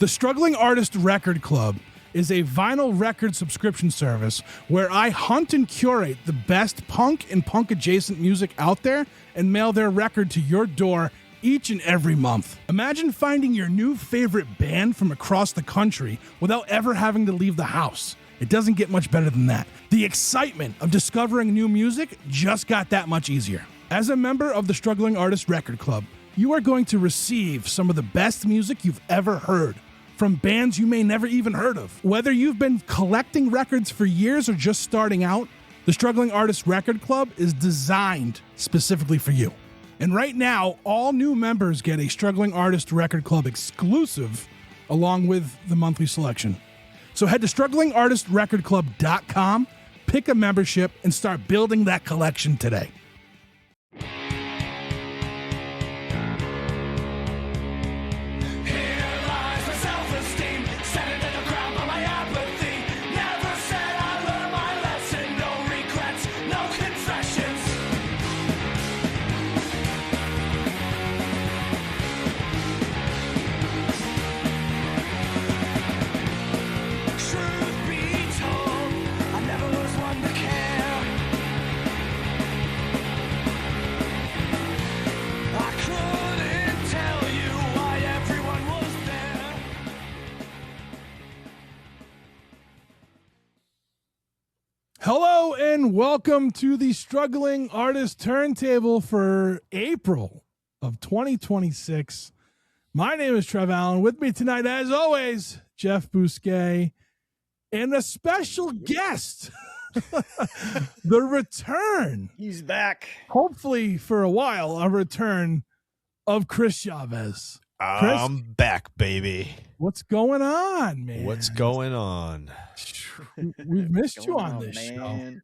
The Struggling Artist Record Club is a vinyl record subscription service where I hunt and curate the best punk and punk-adjacent music out there and mail their record to your door each and every month. Imagine finding your new favorite band from across the country without ever having to leave the house. It doesn't get much better than that. The excitement of discovering new music just got that much easier. As a member of the Struggling Artist Record Club, you are going to receive some of the best music you've ever heard from bands you may never even heard of. Whether you've been collecting records for years or just starting out, the Struggling Artist Record Club is designed specifically for you. And right now, all new members get a Struggling Artist Record Club exclusive along with the monthly selection. So head to StrugglingArtistRecordClub.com, pick a membership, and start building that collection today. Hello and welcome to the Struggling Artist Turntable for April of 2026. My name is Trev Allen. With me tonight, as always, Jeff Bousquet, and a special guest, the return. He's back. Hopefully for a while, a return of Chris Chavez. Chris, I'm back, baby. what's going on, man? What's going on? We've missed you on this show.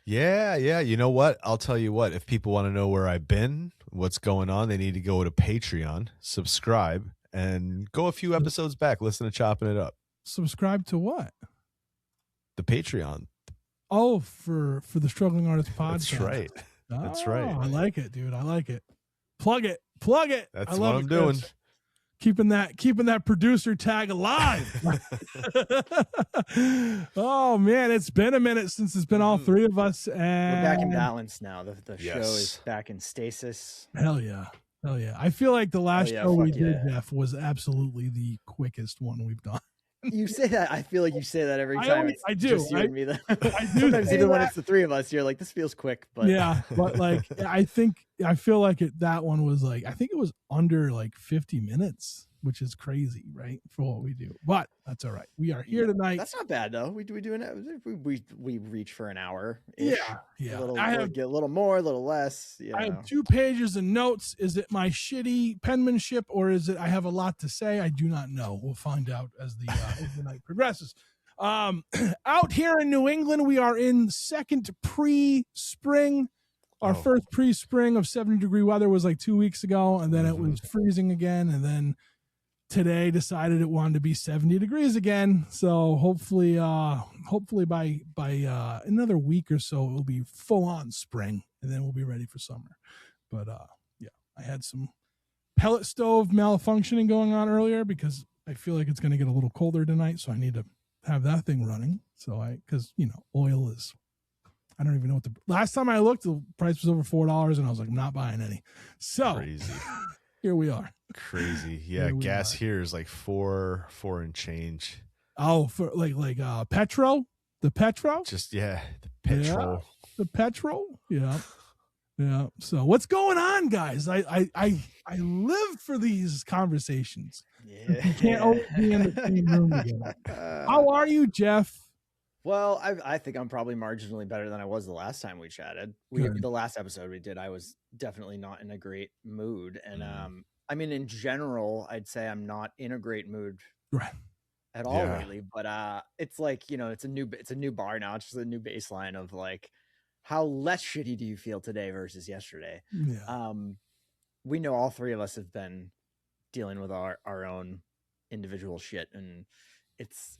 Yeah. You know what? I'll tell you what. If people want to know where I've been, what's going on, they need to go to Patreon, subscribe, and go a few episodes back. Listen to Chopping It Up. Subscribe to what? The Patreon. Oh, for the Struggling Artist podcast. That's right. That's right. I like it, dude. I like it. Plug it. That's what I'm doing. Keeping that producer tag alive. Oh man, it's been a minute since it's been all three of us, and We're back in balance now. The show is back in stasis. Hell yeah. I feel like the last show we did, Jeff, was absolutely the quickest one we've done. You say that. I feel like you say that every time. I do. Just you and me, though. I do. Sometimes even when it's the three of us, you're like, this feels quick. But yeah, but like I feel like that one was like, I think it was under like 50 minutes, which is crazy, right? For what we do. But that's all right. We are here tonight. That's not bad though. We do it. We reach for an hour. Yeah. Get a little more, a little less. I have 2 pages of notes. Is it my shitty penmanship or is it I have a lot to say? I do not know. We'll find out as the night progresses. Out here in New England, we are in second pre-spring. Our first pre-spring of 70-degree weather was like 2 weeks ago, and then it was freezing again, and then today decided it wanted to be 70 degrees again. So hopefully by another week or so, it will be full on spring, and then we'll be ready for summer. But yeah, I had some pellet stove malfunctioning going on earlier because I feel like it's going to get a little colder tonight, so I need to have that thing running. So because oil is, I don't even know what last time I looked, the price was over $4, and I was like, I'm not buying any. So Crazy. Here we are. Crazy. Yeah, gas here is like four and change. Oh, for like petrol? The petrol? Just the petrol. Yeah, the petrol? Yeah. Yeah. So what's going on, guys? I live for these conversations. Yeah. You can't always be in the same room together. How are you, Jeff? Well, I think I'm probably marginally better than I was the last time we chatted. The last episode we did, I was definitely not in a great mood. And I mean, in general, I'd say I'm not in a great mood at all lately. But it's like, it's a new bar now. It's just a new baseline of like, how less shitty do you feel today versus yesterday? Yeah. We know all three of us have been dealing with our own individual shit, and it's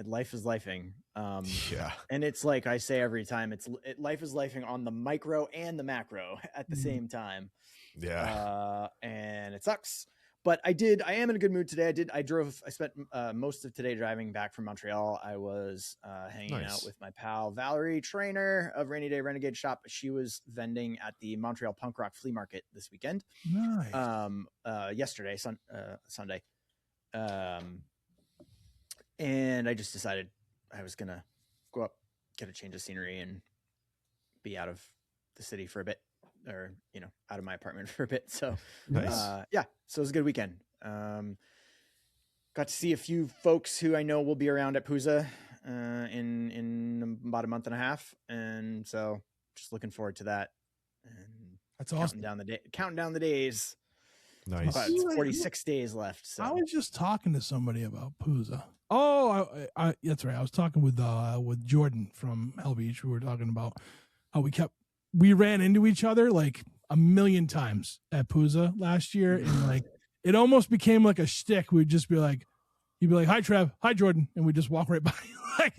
life is lifing. And it's like I say every time, life is lifing on the micro and the macro at the same time. Yeah. And it sucks, but I am in a good mood today. I spent most of today driving back from Montreal. I was hanging out with my pal Valerie Trainer of Rainy Day Renegade Shop. She was vending at the Montreal Punk Rock Flea Market this weekend. Nice. Yesterday, Sunday. And I just decided I was gonna go up, get a change of scenery, and be out of the city for a bit, or out of my apartment for a bit. So Nice. So it was a good weekend. Got to see a few folks who I know will be around at Pooza in about a month and a half, and so just looking forward to that. And that's awesome. Counting down the days. Nice. But it's 46 days left. So I was just talking to somebody about Pooza. Oh, I that's right. I was talking with Jordan from Hell Beach. We were talking about how we ran into each other like a million times at Pooza last year, and like it almost became like a shtick. We'd just be like, he'd be like, "Hi, Trev. Hi, Jordan," and we just walk right by, like,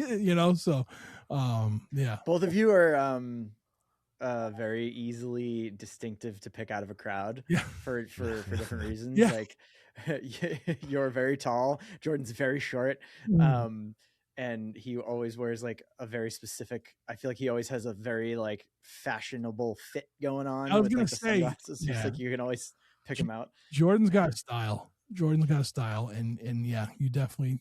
So, yeah. Both of you are very easily distinctive to pick out of a crowd. Yeah. For different reasons. Yeah. Like you're very tall. Jordan's very short. And he always wears like a very specific, I feel like he always has a very like fashionable fit going on. I was with gonna like the say, sunglasses. Just like you can always pick him out. Jordan's got a style. And yeah, you definitely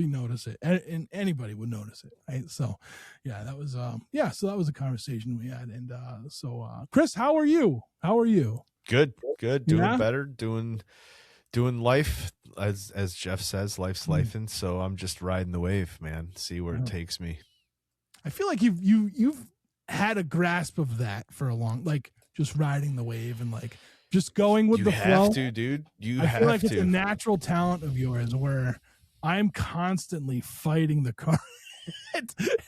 notice it, and anybody would notice it, right? So yeah, that was so that was a conversation we had. And Chris, how are you? Good, doing better, doing life, as Jeff says, life's lifing. So I'm just riding the wave, man. See where it takes me. I feel like you've had a grasp of that for a long, like just riding the wave and like just going with the flow. You have to, dude. I feel like it's a natural talent of yours where I'm constantly fighting the current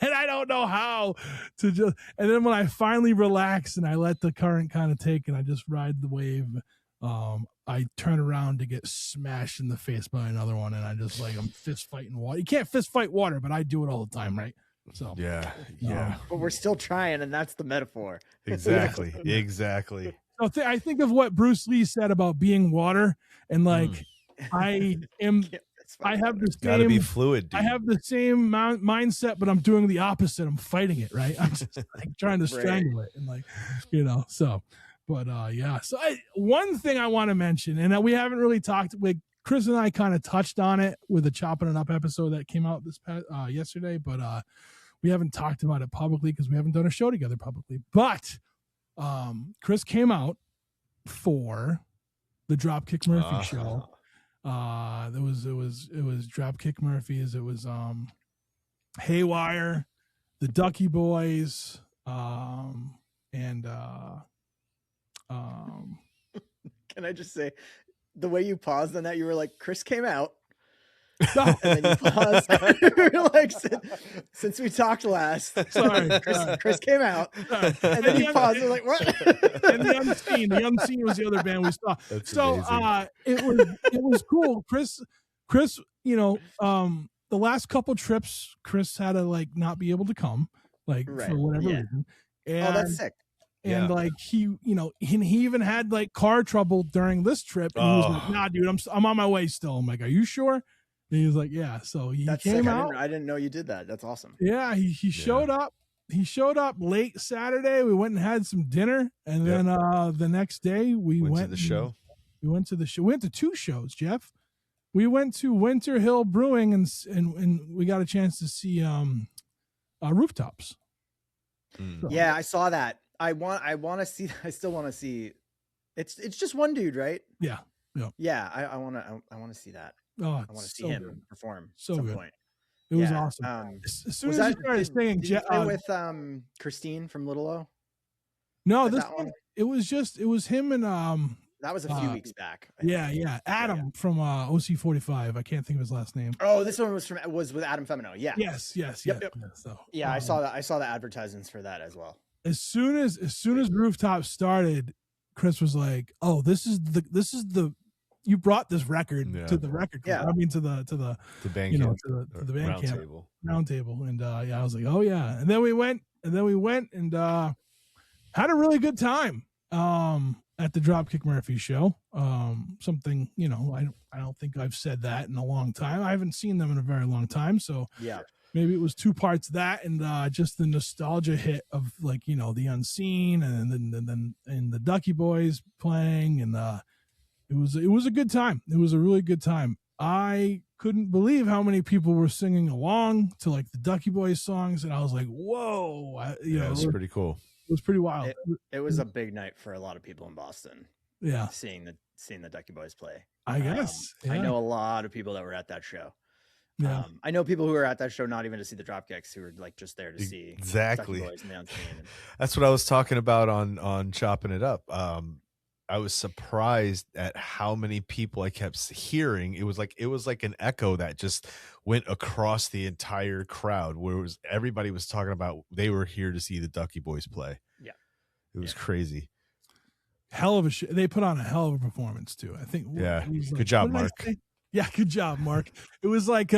and I don't know how to just, and then when I finally relax and I let the current kind of take and I just ride the wave, I turn around to get smashed in the face by another one. And I just like, I'm fist fighting water. You can't fist fight water, but I do it all the time. Right. So yeah. But we're still trying. And that's the metaphor. Exactly. So I think of what Bruce Lee said about being water, and like I have the same. Gotta be fluid, dude. I have the same mindset, but I'm doing the opposite. I'm fighting it, right? I'm just like trying to strangle it, and like So, but yeah. So one thing I want to mention, and that we haven't really talked with Chris and I, kind of touched on it with the Chopping It Up episode that came out this past yesterday, but we haven't talked about it publicly because we haven't done a show together publicly, but. Chris came out for the Dropkick Murphy show. It was Dropkick Murphys. It was Haywire, the Ducky Boys, and Can I just say, the way you paused on that, you were like, Chris came out. And then you paused. Like, since we talked last, Chris came out. Sorry. And then you paused. Like, what? And the unseen was the other band we saw. That's so it was cool. Chris, the last couple trips, Chris had to like not be able to come, like for whatever reason. And, that's sick. And like he even had like car trouble during this trip. And he was like, "Nah, dude, I'm on my way still." I'm like, "Are you sure?" And he was like, "Yeah." So he came out. I didn't know you did that. That's awesome. Yeah, he showed up. He showed up late Saturday. We went and had some dinner, and then the next day we went to the show. We went to the show. We went to two shows, Jeff. We went to Winter Hill Brewing, and we got a chance to see Rooftops. So. Yeah, I saw that. I want to see. I still want to see. It's just one dude, right? Yeah. I want to see that. Oh, I want to see him perform at some point. It was awesome. As soon as he started singing, did you play with Christine from Little O? No, it was him and that was a few weeks back. Yeah. Adam from OC45. I can't think of his last name. Oh, this one was with Adam Femino. Yeah. Yes. Yep. So I saw that. I saw the advertisements for that as well. As soon as Rooftop started, Chris was like, "Oh, this is the you brought this record to the record club. I mean to the band camp, to the band camp round table." And I was like, "Oh yeah." And then we went and had a really good time. And at the Dropkick Murphy show. Something, you know, I don't think I've said that in a long time. I haven't seen them in a very long time, so yeah, maybe it was two parts of that and just the nostalgia hit of, like, you know, the Unseen and then the Ducky Boys playing, and it was a good time. It was a really good time. I couldn't believe how many people were singing along to like the Ducky Boys songs, and I was like, "Whoa!" It was pretty cool. It was pretty wild. It was a big night for a lot of people in Boston. Yeah, seeing the Ducky Boys play. I guess. I know a lot of people that were at that show. Yeah. I know people who were at that show not even to see the Dropkicks, who were like just there to see exactly. Ducky Boys and the Unseen. That's what I was talking about on Chopping It Up. I was surprised at how many people I kept hearing. It was like an echo that just went across the entire crowd, where everybody was talking about they were here to see the Ducky Boys play. Yeah, it was crazy. Hell of a they put on a hell of a performance too. I think. Yeah, like, good job, Mark. Yeah, good job, Mark. It was like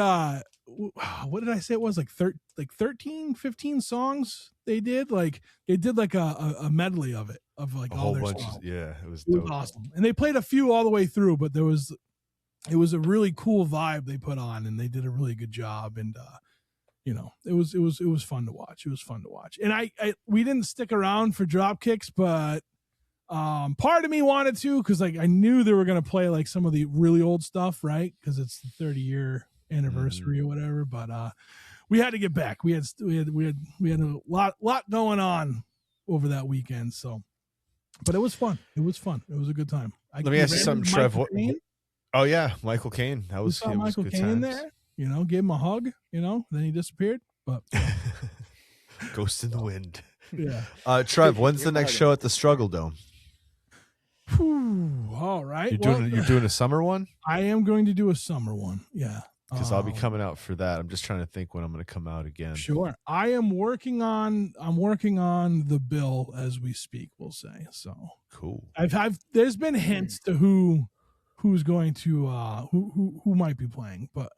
what did I say? It was like 13, 15 songs they did. Like they did like a medley of it, of like a all whole their bunch. songs. Yeah, it was awesome. And they played a few all the way through, but it was a really cool vibe they put on, and they did a really good job. And you know, it was fun to watch. It was fun to watch. And we didn't stick around for Dropkicks, but part of me wanted to, because like I knew they were going to play like some of the really old stuff, right? Because it's the 30-year anniversary or whatever. But we had to get back. We had a lot going on over that weekend. So, but it was fun. It was a good time. Let me ask you something, Trev. Oh yeah, Michael Caine. That was Michael Caine there. You know, gave him a hug. You know, then he disappeared. But ghost in the wind. Yeah. Trev, when's the next show at the Struggle Dome? Whew, all right. You're doing a summer one? I am going to do a summer one. Yeah. Because I'll be coming out for that. I'm just trying to think when I'm going to come out again. Sure. I'm working on the bill as we speak, we'll say. So cool. There's been hints to who's going to who might be playing, but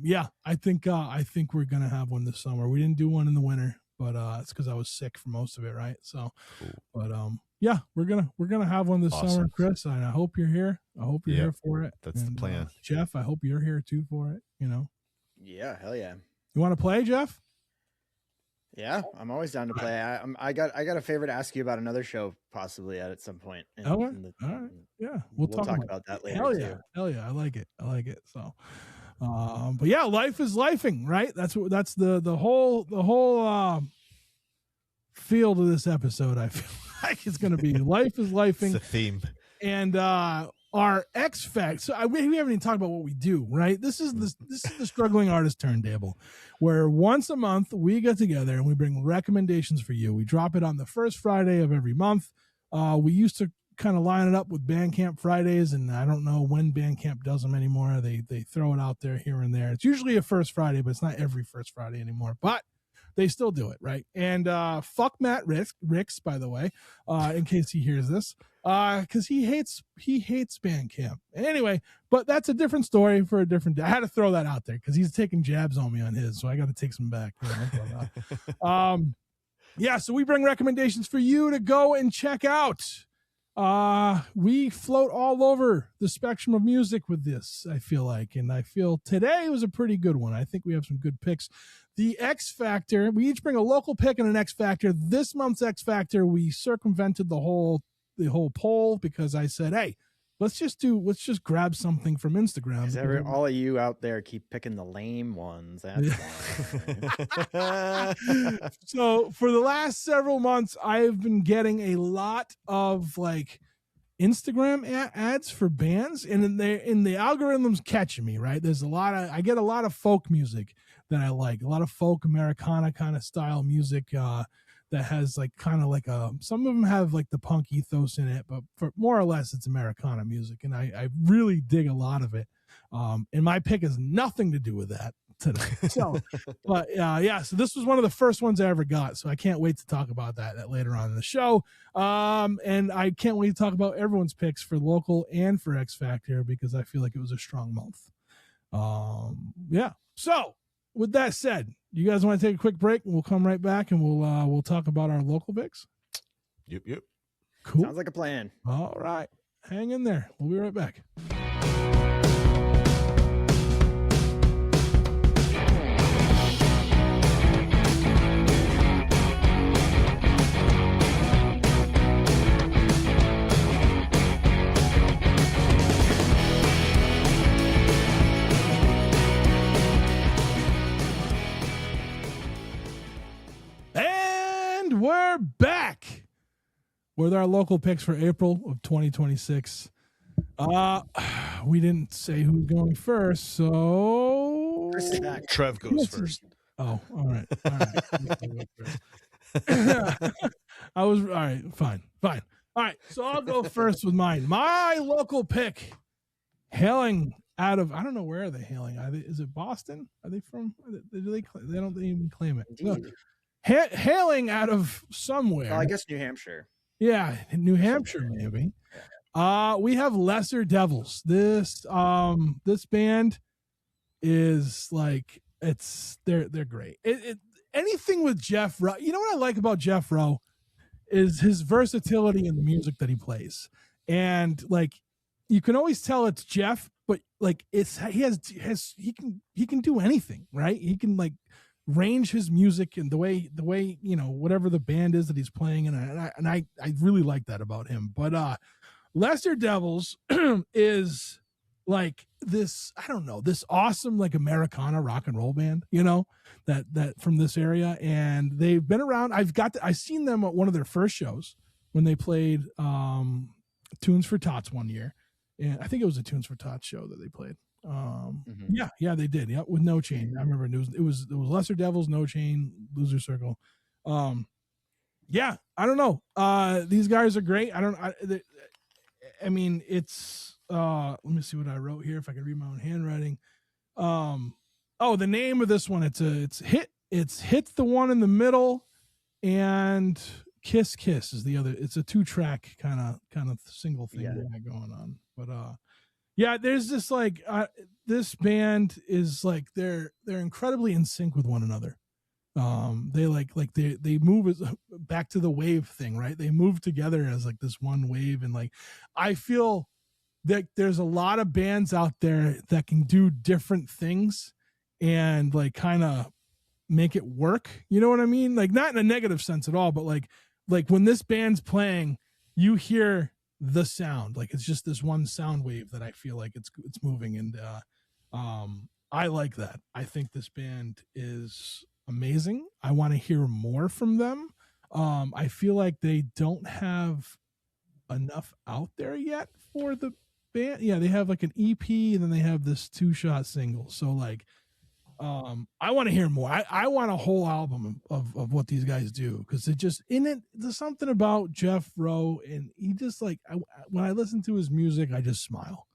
yeah, I think we're gonna have one this summer. We didn't do one in the winter, but it's because I was sick for most of it, right? So cool. But yeah, we're gonna have one this summer, Chris. And I hope you're here. I hope you're here for it. That's the plan. Jeff, I hope you're here too for it. You know. Yeah, hell yeah. You want to play, Jeff? Yeah, I'm always down to play. I got a favor to ask you about another show possibly at some point. All right. Yeah, we'll talk about that later. Hell yeah, I like it. So, but yeah, life is lifing, right? That's the whole feel to this episode. I feel like it's going to be life is lifing. It's the theme. And our X Factor. So we haven't even talked about what we do, right? This is the Struggling Artist Turntable, where once a month we get together and we bring recommendations for you. We drop it on the first Friday of every month. We used to kind of line it up with Bandcamp Fridays, and I don't know when Bandcamp does them anymore. They throw it out there here and there. It's usually a first Friday, but it's not every first Friday anymore. But they still do it, right? And fuck Matt Ricks, by the way, in case he hears this, because he hates Bandcamp. Anyway, but that's a different story for a different day. I had to throw that out there because he's taking jabs on me on his, so I got to take some back. You know? But, yeah, so we bring recommendations for you to go and check out. We float all over the spectrum of music with this, I feel like, and I feel today was a pretty good one. I think we have some good picks. The X Factor, we each bring a local pick and an X Factor. This month's X Factor, we circumvented the whole poll because I said, hey, let's just grab something from Instagram. All of you out there keep picking the lame ones. That's So for the last several months, I've been getting a lot of like Instagram ads for bands, and the algorithm's catching me, right? I get a lot of folk music that I like, a lot of folk Americana kind of style music that has like kind of like some of them have like the punk ethos in it, but for more or less it's Americana music, and I really dig a lot of it. And my pick has nothing to do with that today. So, but yeah, so this was one of the first ones I ever got, so I can't wait to talk about that later on in the show. And I can't wait to talk about everyone's picks for local and for X Factor because I feel like it was a strong month. Yeah. So with that said, you guys want to take a quick break and we'll come right back and we'll talk about our local picks? Yep. Cool. Sounds like a plan. All right. Hang in there. We'll be right back. And we're back with our local picks for April of 2026. We didn't say who's going first, so Chris is back. Trev goes first. Oh, all right. I was all right. Fine. All right. So I'll go first with mine. My local pick, hailing out of, I don't know where are they hailing. Is it Boston? Are they from? They don't even claim it. No. Hailing out of somewhere. Well, I guess New Hampshire. Yeah, New Hampshire maybe. We have Lesser Devils. This band is like they're great. Anything with Jeff Rowe. You know what I like about Jeff Rowe is his versatility in the music that he plays, and like you can always tell it's Jeff, but like he can do anything, right? He can like range his music and the way whatever the band is that he's playing, and I really like that about him. But Lesser Devils is like this, I don't know, this awesome like Americana rock and roll band, that from this area, and they've been around. I've seen them at one of their first shows when they played Tunes for Tots one year, and I think it was a Tunes for Tots show that they played. Yeah, they did. Yeah, with No Chain. I remember it was Lesser Devils, No Chain, Loser Circle. Yeah, I don't know. These guys are great. I mean, it's let me see what I wrote here if I can read my own handwriting. The name of this one, it's Hit the One in the Middle, and Kiss is the other. It's a 2-track kind of single thing going on. But yeah, there's this like this band is like they're incredibly in sync with one another. They move back to the wave thing, right? They move together as like this one wave, and like I feel that there's a lot of bands out there that can do different things and like kind of make it work. You know what I mean? Like not in a negative sense at all, but like when this band's playing, you hear the sound, like it's just this one sound wave that I feel like it's moving, and I like that. I think this band is amazing. I want to hear more from them. I feel like they don't have enough out there yet for the band. Yeah, they have like an EP, and then they have this 2-shot single. So like I want to hear more. I want a whole album of what these guys do, because it just there's something about Jeff Rowe, and he just like when I listen to his music I just smile,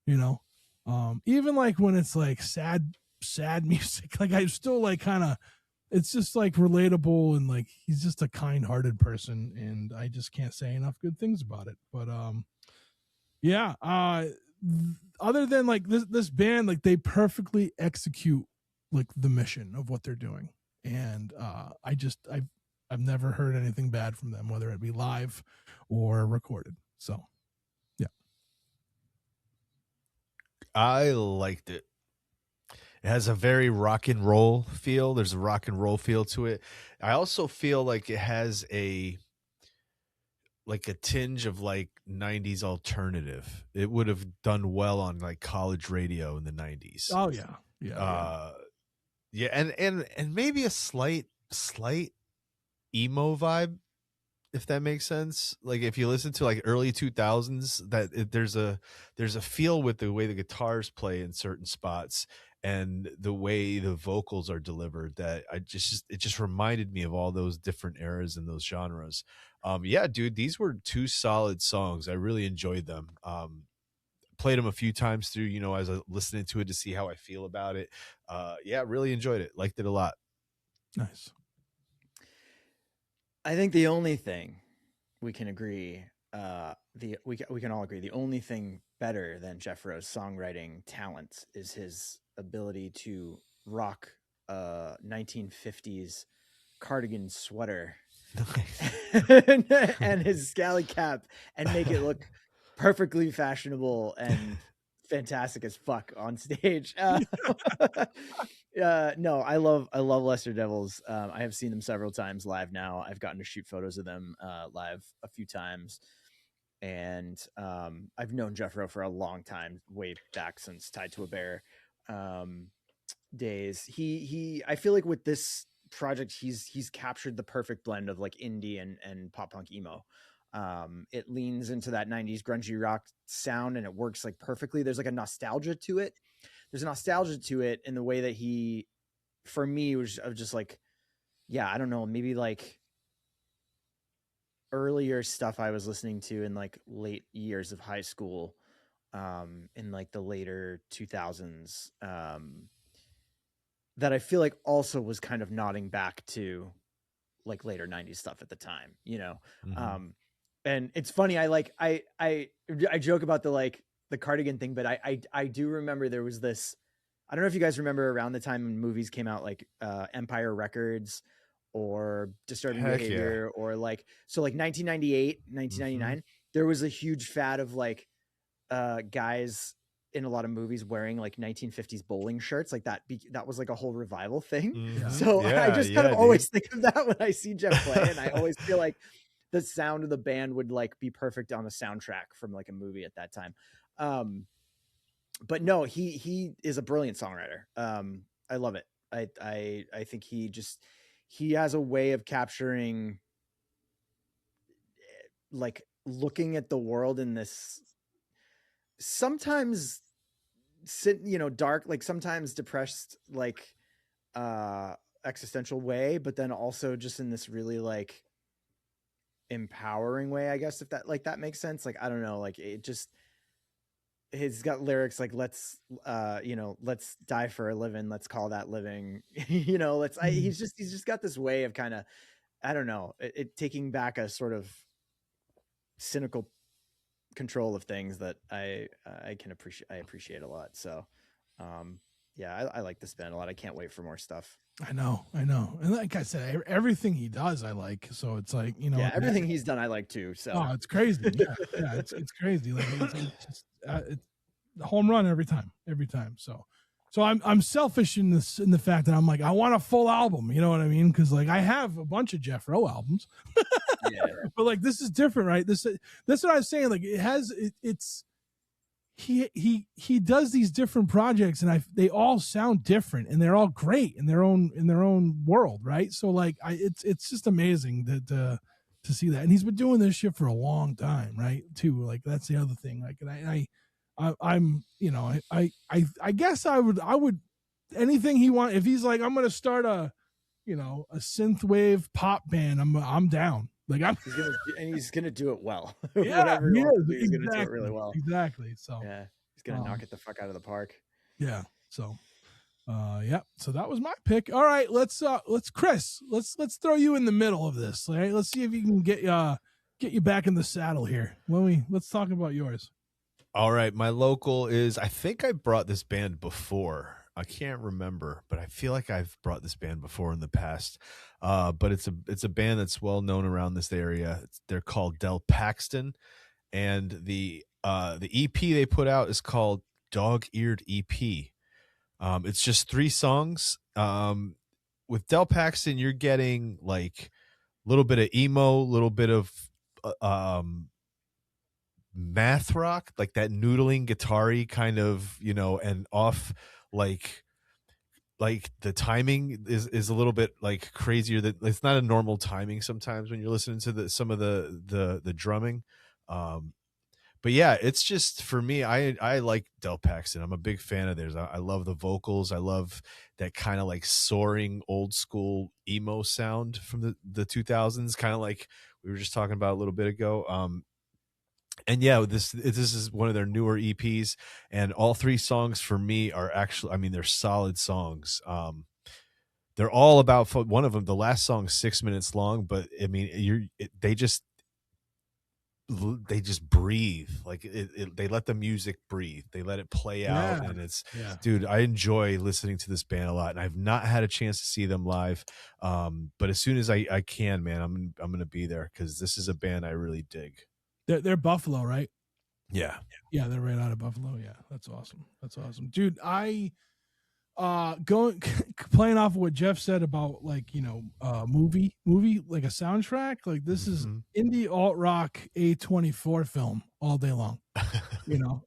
even like when it's like sad music, like I still like kind of, it's just like relatable, and like he's just a kind-hearted person, and I just can't say enough good things about it. But yeah, other than like this band, like they perfectly execute like the mission of what they're doing, and I've never heard anything bad from them, whether it be live or recorded. So yeah, I liked it. It has a very rock and roll feel. There's a rock and roll feel to it. I also feel like it has a tinge of like 90s alternative. It would have done well on like college radio in the 90s. Oh yeah. Yeah, and maybe a slight emo vibe, if that makes sense. Like if you listen to like early 2000s, there's a feel with the way the guitars play in certain spots and the way the vocals are delivered that it just reminded me of all those different eras and those genres. Yeah, dude, these were 2 solid songs. I really enjoyed them. Played them a few times through, as I was listening to it to see how I feel about it. Yeah, really enjoyed it. Liked it a lot. Nice. I think the only thing we can agree, we can all agree, the only thing better than Jeff Rowe's songwriting talent is his ability to rock a 1950s cardigan sweater and his scally cap and make it look perfectly fashionable and fantastic as fuck on stage. No, I love Lester Devils. I have seen them several times live now. I've gotten to shoot photos of them live a few times. And I've known Jeff Rowe for a long time, way back since Tied to a Bear days. He I feel like with this project he's captured the perfect blend of like indie and pop punk emo. It leans into that 90s grungy rock sound and it works like perfectly. There's like a nostalgia to it. There's a nostalgia to it in the way that he, for me, was of just like, yeah, I don't know, maybe like earlier stuff I was listening to in like late years of high school, in like the later 2000s, that I feel like also was kind of nodding back to like later 90s stuff at the time, you know. Mhm. And it's funny, I joke about the cardigan thing, but I do remember there was this, I don't know if you guys remember around the time when movies came out, like Empire Records or Disturbing Heck yeah. Behavior, or like, so like 1998, 1999, there was a huge fad of like guys in a lot of movies wearing like 1950s bowling shirts, like that was like a whole revival thing. Mhm. So I Yeah, just kind of yeah, always dude. think of that when I see Jeff play, and I always feel like the sound of the band would like be perfect on a soundtrack from like a movie at that time. But no, he is a brilliant songwriter. I love it. I think he has a way of capturing like looking at the world in this sometimes dark, like sometimes depressed, like existential way, but then also just in this really like empowering way, I guess, if that makes sense. Like, I don't know, like it just, he's got lyrics like let's die for a living, let's call that living. He's just got this way of kind of, I don't know, it taking back a sort of cynical control of things that I appreciate a lot. So yeah, I like this band a lot. I can't wait for more stuff. I know. And like I said, everything he does, I like. So it's like, Yeah, everything he's done I like too. So oh, it's crazy. Yeah, it's crazy. Like it's just it's a home run every time. So I'm selfish in the fact that I'm like, I want a full album. You know what I mean? Because like I have a bunch of Jeff Rowe albums, yeah. but like this is different, right? That's what I was saying. Like it's he does these different projects, and they all sound different, and they're all great in their own world, right? So like it's just amazing to see that, and he's been doing this shit for a long time, right? Too, like that's the other thing. Like, and I'm I guess I would anything he want, if he's like, I'm gonna start a synthwave pop band, I'm down. Like he's gonna do it well. Yeah, Whatever he wants to do, he's exactly, gonna do it really well. exactly. So Yeah, he's gonna knock it the fuck out of the park. yeah. So yeah. So that was my pick. All right, let's Chris, let's throw you in the middle of this. All right, let's see if you can get you back in the saddle here. Let's talk about yours. All right, my local is, I think I brought this band before. I can't remember, but I feel like I've brought this band before in the past. But it's a band that's well known around this area. They're called Del Paxton, and the EP they put out is called Dog Eared EP. It's just 3 songs. With Del Paxton, you're getting like a little bit of emo, a little bit of math rock, like that noodling guitar-y kind of, and off, like the timing is a little bit like crazier, that it's not a normal timing sometimes when you're listening to some of the drumming. But yeah, it's just, for me, I like Del Paxton. I'm a big fan of theirs. I love the vocals. I love that kind of like soaring old school emo sound from the 2000s, kind of like we were just talking about a little bit ago. And yeah, this is one of their newer EPs, and all 3 songs for me are actually, I mean, they're solid songs. They're all about, one of them, the last song, 6 minutes long, but I mean, they just, they just breathe. Like they let the music breathe. They let it play out, and it's dude. I enjoy listening to this band a lot, and I've not had a chance to see them live. But as soon as I can, man, I'm gonna be there because this is a band I really dig. They're Buffalo, right? Yeah, they're right out of Buffalo. Yeah, that's awesome. That's awesome, dude. I playing off of what Jeff said about like, you know, movie like a soundtrack, like this is indie alt rock A24 film all day long. You know,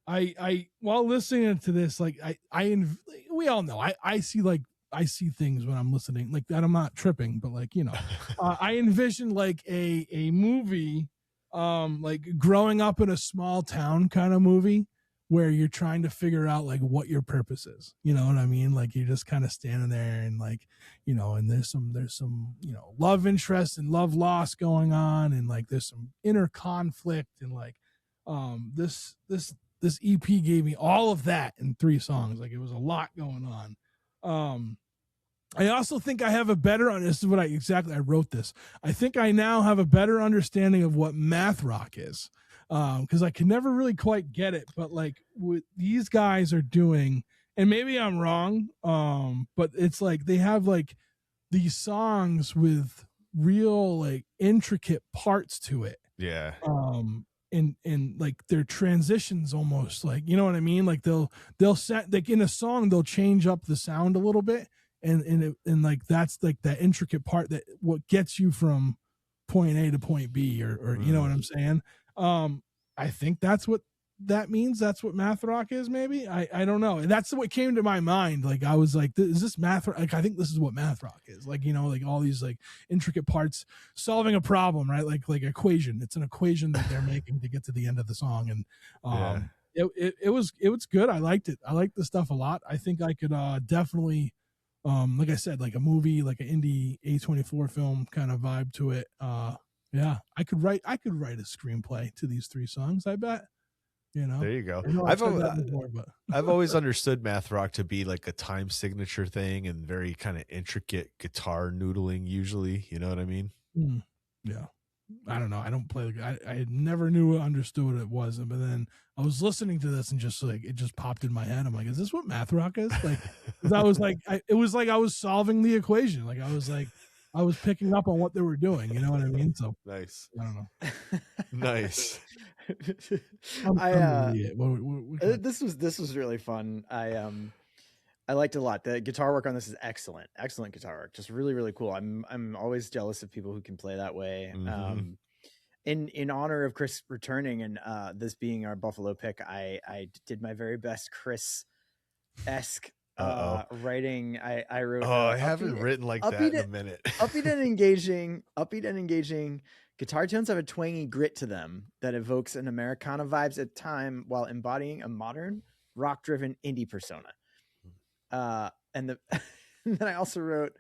I while listening to this, like we all know I see things when I'm listening like that. I'm not tripping, but like, you know, I envision like a movie, like growing up in a small town kind of movie where you're trying to figure out like what your purpose is. You know what I mean? Like you're just kind of standing there and like, you know, and there's some, you know, love interest and love loss going on. And like, there's some inner conflict and like, this EP gave me all of that in 3 songs. Like it was a lot going on. I also think I have a better, this is what I wrote this. I think I now have a better understanding of what math rock is. Because I can never really quite get it, but like what these guys are doing, and maybe I'm wrong, but it's like they have like these songs with real like intricate parts to it. Yeah. And like their transitions almost like, you know what I mean? Like they'll set like in a song they'll change up the sound a little bit, and like that's like that intricate part that what gets you from point A to point B, or you know what I'm saying? I think that's what that means. That's what math rock is. Maybe I don't know. And that's what came to my mind. Like I was like, is this math? Like I think this is what math rock is. Like, you know, like all these like intricate parts solving a problem, right? Like equation. It's an equation that they're making to get to the end of the song. And it was good. I liked it. I liked the stuff a lot. I think I could definitely, like I said, like a movie, like an indie A24 film kind of vibe to it. Yeah, I could write a screenplay to these 3 songs, I bet. You know, there you go. I've always understood math rock to be like a time signature thing and very kind of intricate guitar noodling usually, you know what I mean? Yeah. I don't know. I don't play. I never understood what it was, but then I was listening to this and just like it just popped in my head. I'm like, is this what math rock is? Like, I was like, it was like I was solving the equation. Like I was picking up on what they were doing. You know what I mean? So nice. I don't know. Nice. This was really fun. I liked it a lot. The guitar work on this is excellent guitar work. Just really, really cool. I'm always jealous of people who can play that way. In honor of Chris returning and this being our Buffalo pick, I did my very best Chris-esque writing. I wrote. I haven't written like that in a minute. upbeat and engaging. Guitar tones have a twangy grit to them that evokes an Americana vibes at time while embodying a modern rock-driven indie persona. And then I also wrote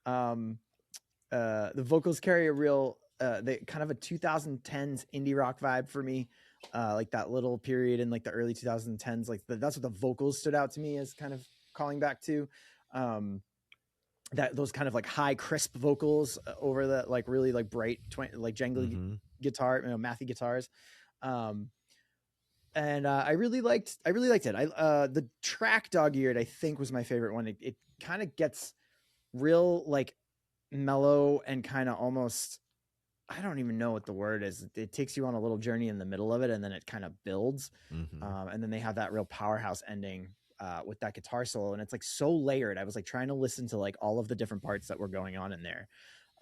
the vocals carry a real they kind of a 2010s indie rock vibe for me, like that little period in like the early 2010s. Like that's what the vocals stood out to me as kind of calling back to. That those kind of like high crisp vocals over the like really like bright like jangly guitar, you know, mathy guitars. And I really liked it. The track Dog Eared, I think, was my favorite one. It kind of gets real like mellow and kind of almost, I don't even know what the word is. It takes you on a little journey in the middle of it, and then it kind of builds. And then they have that real powerhouse ending with that guitar solo, and it's like so layered. I was like trying to listen to like all of the different parts that were going on in there.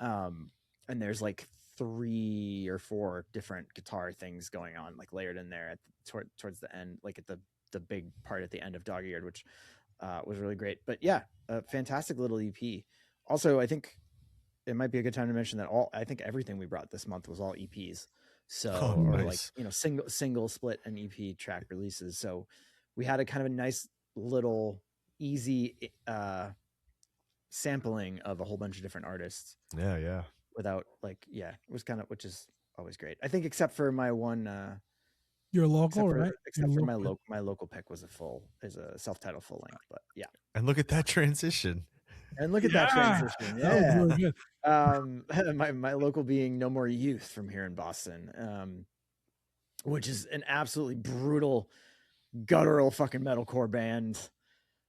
And there's like 3 or 4 different guitar things going on, like layered in there towards the end, like at the big part at the end of Dog Eared, which was really great. But yeah, a fantastic little EP. Also, I think it might be a good time to mention that I think everything we brought this month was all EPs. So, or like, you know, single split and EP track releases. So we had a kind of a nice little easy sampling of a whole bunch of different artists. Yeah. Without like, it was kind of, which is always great. I think except for my one, your local, right? Except for my local pick was a self-titled full length, but yeah. And look at that transition. And look at that transition. That was Yeah. really good. My local being No More Youth from here in Boston, which is an absolutely brutal, guttural fucking metalcore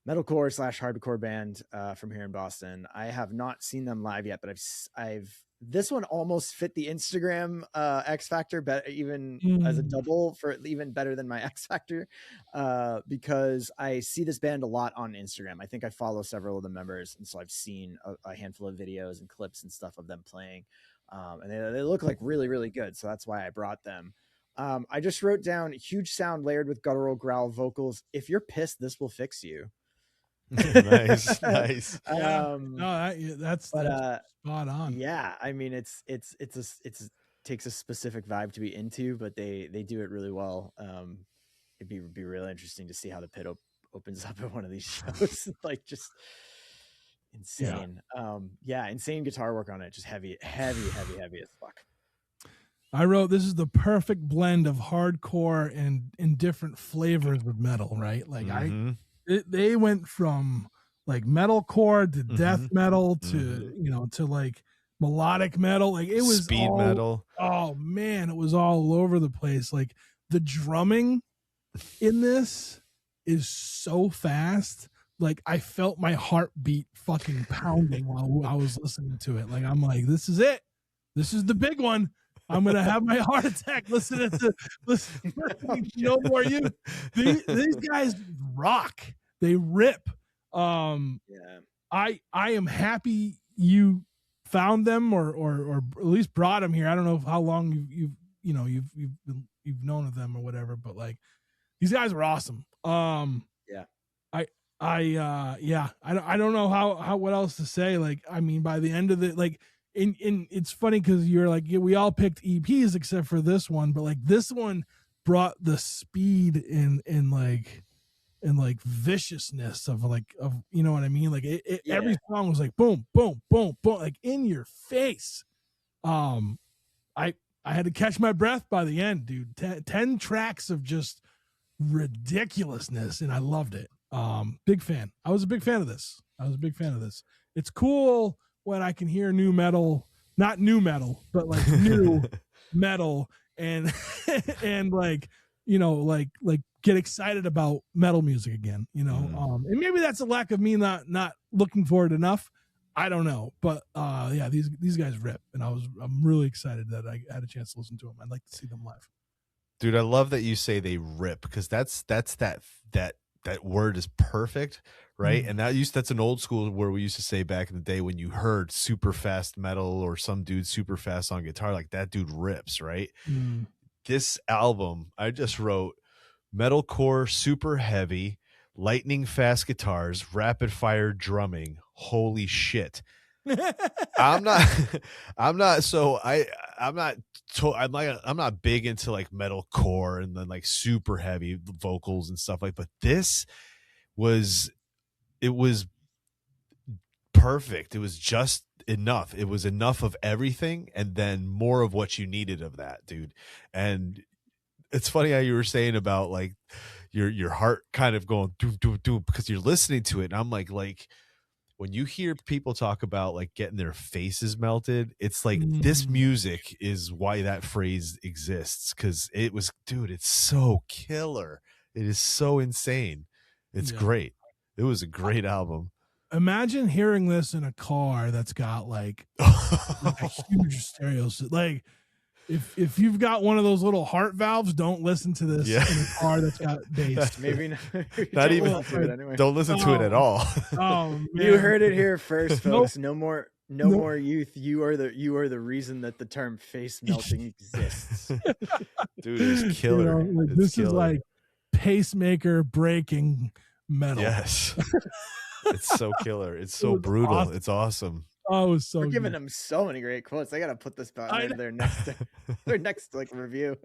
/hardcore band from here in Boston. I have not seen them live yet, but I've this one almost fit the Instagram X Factor, but even as a double for even better than my X Factor, because I see this band a lot on Instagram. I think I follow several of the members, and so I've seen a handful of videos and clips and stuff of them playing, and they look like really, really good. So that's why I brought them. I just wrote down huge sound layered with guttural growl vocals. If you're pissed, this will fix you. Nice. Yeah. No, that's spot on. Yeah, I mean, it's takes a specific vibe to be into, but they do it really well. It'd be really interesting to see how the pit opens up at one of these shows. Like, just insane. Yeah, insane guitar work on it. Just heavy as fuck. I wrote, this is the perfect blend of hardcore and different flavors of metal, right? Like they went from like metalcore to death metal to to like melodic metal. Like it was speed metal. Oh man, it was all over the place. Like the drumming in this is so fast. Like I felt my heartbeat fucking pounding while I was listening to it. Like I'm like, this is it. This is the big one. I'm gonna have my heart attack listening to No More Youth. These guys rock. They rip. I am happy you found them or at least brought them here. I don't know how long you've known of them or whatever, but like these guys are awesome. I don't know how what else to say. Like I mean, by the end of it, like. It's funny because you're like, yeah, we all picked EPs except for this one, but like this one brought the speed and like viciousness of you know what I mean? Like every song was like boom, boom, boom, boom, like in your face. I had to catch my breath by the end, dude. 10 tracks of just ridiculousness, and I loved it. Big fan. I was a big fan of this. It's cool when I can hear new metal, not new metal, but like new metal and like, like get excited about metal music again, and maybe that's a lack of me not looking for it enough. I don't know, but yeah, these guys rip, and I'm really excited that I had a chance to listen to them. I'd like to see them live. Dude, I love that you say they rip, because that's that word is perfect, right? And that's an old school word we used to say back in the day when you heard super fast metal or some dude super fast on guitar, like that dude rips, right? This album, I just wrote metalcore, super heavy, lightning fast guitars, rapid fire drumming. Holy shit. I'm not big into like metalcore and then like super heavy vocals and stuff like, but this was perfect. It was just enough. It was enough of everything and then more of what you needed of that, dude. And it's funny how you were saying about like your heart kind of going doom doom doom because you're listening to it, and I'm like when you hear people talk about like getting their faces melted, it's like this music is why that phrase exists, because it's so killer. It is so insane. It's great. It was a great album. Imagine hearing this in a car that's got like a huge stereo. Like if you've got one of those little heart valves, don't listen to this in a car that's got bass. Maybe not even. Anyway. Don't listen to it at all. Oh, man. You heard it here first, folks. No more youth. You are the reason that the term face melting exists. Dude, it's killer. This is like pacemaker breaking metal. Yes. It's so killer. It's so brutal. Awesome. It's awesome. Oh, it was so We're giving them so many great quotes. I gotta put this back in their next like review.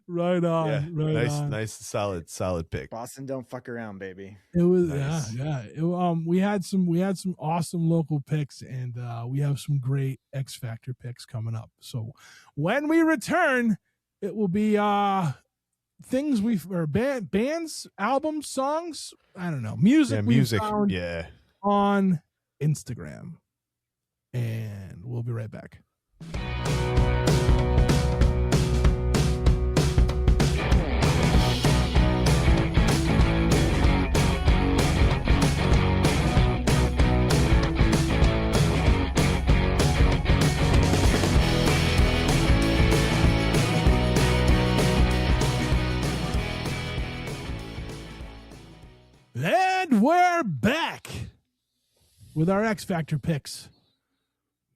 Right on. Yeah, right on. Nice, solid pick. Boston don't fuck around, baby. It was nice. We had some awesome local picks, and we have some great X Factor picks coming up. So when we return, it will be bands, albums, songs. I don't know, music. Music. Found yeah. on Instagram. And we'll be right back. And we're back with our X Factor picks.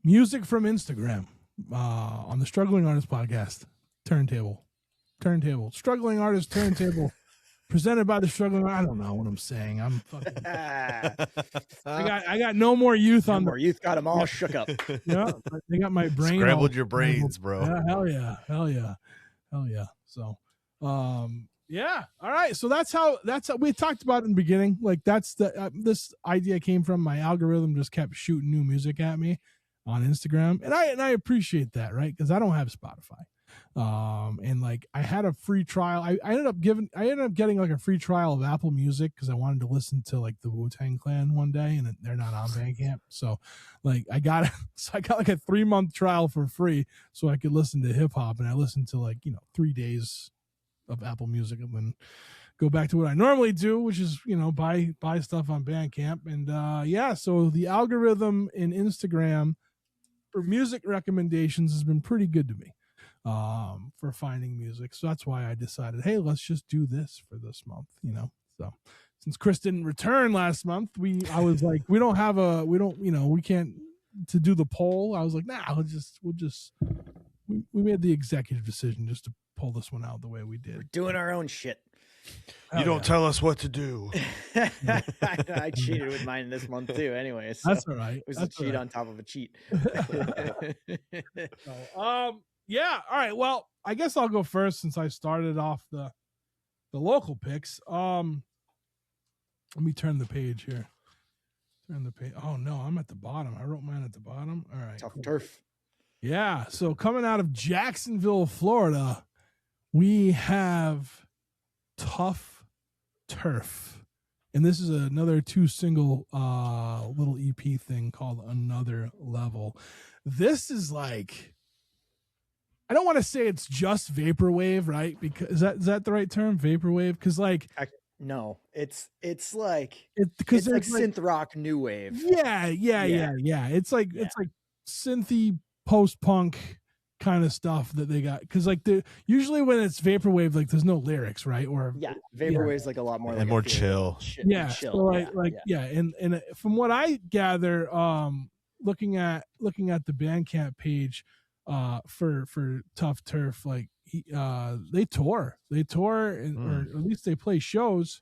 Music from Instagram on the Struggling Artist Podcast. Turntable. Struggling Artist Turntable. Presented by the Struggling Artist. I don't know what I'm saying. I'm fucking. I got no more youth on more youth got them all shook up. Yeah, they got my brain. Scrambled your brains, bro. Yeah, hell yeah. So, yeah. All right. So that's how we talked about in the beginning. Like that's this idea came from my algorithm just kept shooting new music at me on Instagram. And I appreciate that, right? Because I don't have Spotify. And like I had a free trial. I ended up getting like a free trial of Apple Music because I wanted to listen to like the Wu-Tang Clan one day, and they're not on Bandcamp. So like I got like a 3-month trial for free so I could listen to hip hop, and I listened to like 3 days of Apple Music and then go back to what I normally do, which is buy stuff on Bandcamp. And so the algorithm in Instagram for music recommendations has been pretty good to me for finding music. So that's why I decided, hey, let's just do this for this month, So since Chris didn't return last month, I was like, we can't to do the poll. I was like, nah, we made the executive decision just to pull this one out the way we did. We're doing our own shit. You don't tell us what to do. I cheated with mine this month too. Anyways, that's all right. It was a cheat on top of a cheat. Yeah. All right. Well, I guess I'll go first since I started off the local picks. Let me turn the page here. Turn the page. Oh no, I'm at the bottom. I wrote mine at the bottom. All right. Tough turf. Yeah. So coming out of Jacksonville, Florida, we have Tough Turf. And this is another 2-single little EP thing called Another Level. This is like, I don't want to say it's just vaporwave, right? Because is that the right term, vaporwave? Because like, no, it's like it's like synth rock new wave. Yeah. It's like synthy post punk kind of stuff that they got, because like usually when it's vaporwave, like there's no lyrics, right? Or vaporwave is like a lot more and like more chill. Chill. So and from what I gather, looking at the Bandcamp page for Tough Turf, like they tour and or at least they play shows.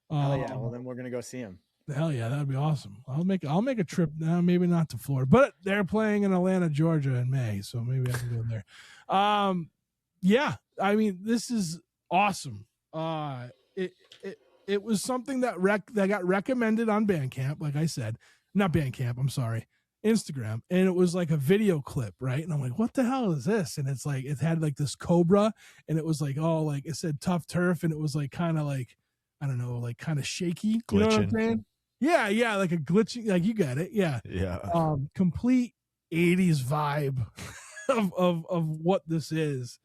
Hell yeah. Well, then we're gonna go see them. Hell yeah, that'd be awesome. I'll make a trip now, maybe not to Florida, but they're playing in Atlanta, Georgia in May, so maybe I can go there. Yeah, I mean, this is awesome. It was something that got recommended on Bandcamp, like I said, not Bandcamp, I'm sorry, Instagram, and it was like a video clip, right? And I'm like, what the hell is this? And it's like it had like this cobra, and it was like, oh, like it said Tough Turf, and it was like kind of like, I don't know, like kind of shaky. Glitching. You know what I'm saying? Yeah, like a glitching, like you got it. Yeah. Complete 80s vibe of what this is.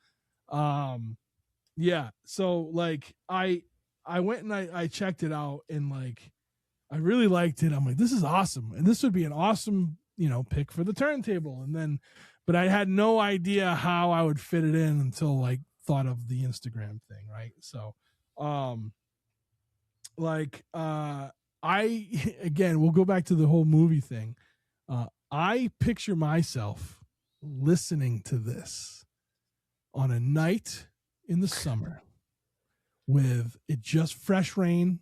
Yeah. So like I went and I checked it out, and like I really liked it. I'm like, this is awesome. And this would be an awesome, pick for the turntable. And then, but I had no idea how I would fit it in until like thought of the Instagram thing. Right. So, we'll go back to the whole movie thing. I picture myself listening to this on a night in the summer with it just fresh rain.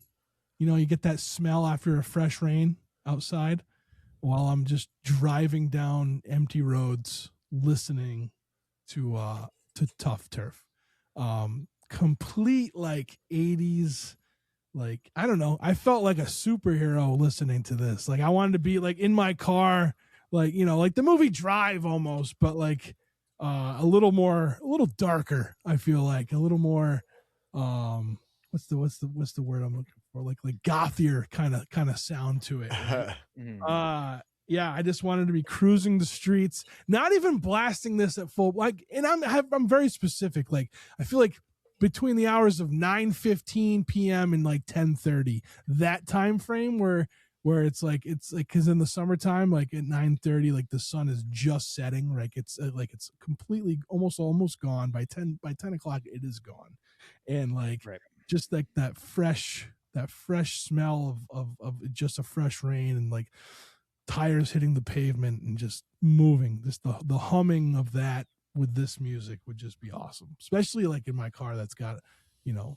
You get that smell after a fresh rain outside while I'm just driving down empty roads listening to Tough Turf. Complete like 80s. Like, I don't know. I felt like a superhero listening to this. Like I wanted to be like in my car, like, like the movie Drive almost, but like a little darker. I feel like a little more, what's the word I'm looking like gothier kind of sound to it. Right? Yeah, I just wanted to be cruising the streets, not even blasting this at full, like, and I'm very specific. Like, I feel like between the hours of 9:15 p.m. and like 10:30, that time frame where it's like because in the summertime, like at 9:30, like the sun is just setting, like it's completely almost gone by 10 o'clock. It is gone, and like Right. just like that fresh smell of just a fresh rain and like tires hitting the pavement and just moving, just the humming of that with this music would just be awesome, especially like in my car that's got a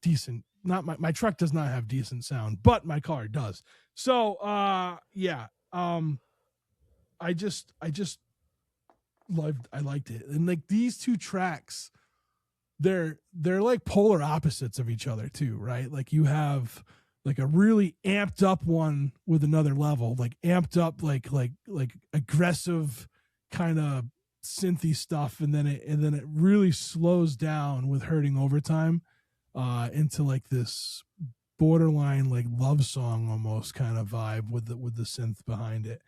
decent, not my truck does not have decent sound, but my car does. So yeah, I just I liked it. And like these two tracks, they're like polar opposites of each other too, right? Like you have like a really amped up one with another level, like amped up like aggressive kind of synthy stuff, and then it really slows down with Hurting Overtime into like this borderline like love song almost kind of vibe with the synth behind it.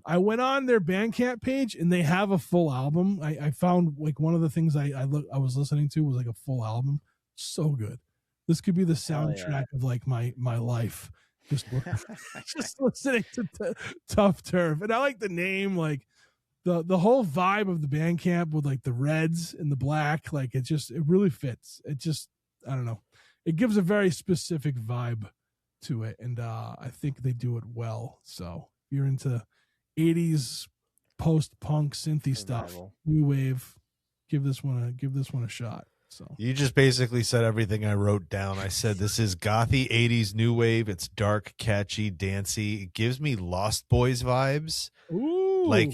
I went on their Bandcamp page and they have a full album. I found like one of the things I was listening to was like a full album. So good. This could be the soundtrack of like my life. Just just listening to Tough Turf, and I like the name, like the whole vibe of the Bandcamp with like the reds and the black. Like it really fits. It just, I don't know. It gives a very specific vibe to it, and I think they do it well. So if you're into 80s post-punk synthy stuff, new wave, give this one a shot. So you just basically said everything I wrote down. I said this is gothy 80s new wave. It's dark, catchy, dancey. It gives me Lost Boys vibes. Ooh. Like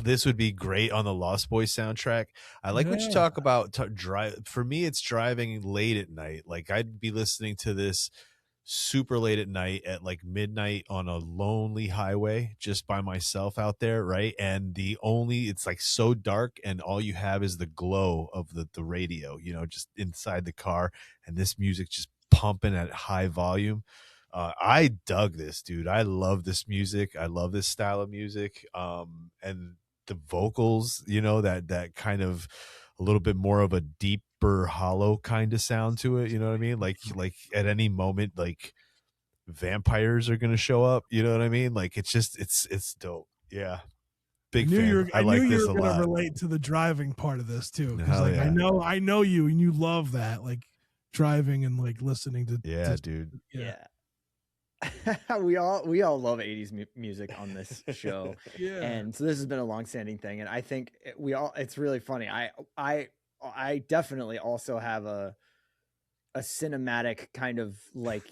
this would be great on the Lost Boys soundtrack. I like what you talk about drive. For me, it's driving late at night. Like I'd be listening to this super late at night at like midnight on a lonely highway just by myself out there, right? And it's like so dark and all you have is the glow of the radio, just inside the car, and this music just pumping at high volume. I dug this, dude. I love this music. I love this style of music. And the vocals, that kind of a little bit more of a deeper, hollow kind of sound to it. You know what I mean? Like at any moment, like vampires are going to show up. You know what I mean? Like it's dope. Yeah. Big fan. I like this a lot. You were going to relate to the driving part of this too. Cause like, yeah. I know you and you love that, like driving and like listening to. Dude. Yeah. we all love 80s music on this show. Yeah. And so this has been a long-standing thing, and I think it's really funny. I definitely also have a cinematic kind of like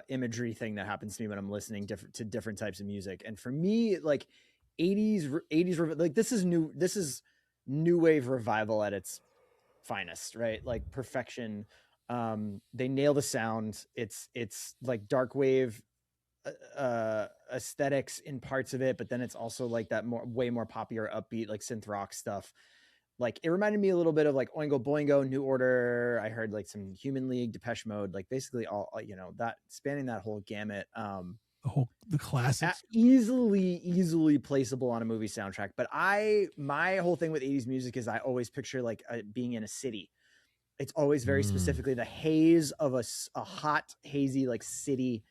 imagery thing that happens to me when I'm listening to different types of music. And for me, like 80s like this is new wave revival at its finest, right? Like perfection. They nail the sound. It's like dark wave aesthetics in parts of it, but then it's also like that way more poppy or upbeat like synth rock stuff. Like it reminded me a little bit of like Oingo Boingo, New Order. I heard like some Human League, Depeche Mode, like basically all that spanning that whole gamut. The classics, easily placeable on a movie soundtrack. But my whole thing with 80s music is I always picture like being in a city. It's always very specifically the haze of a hot, hazy, like city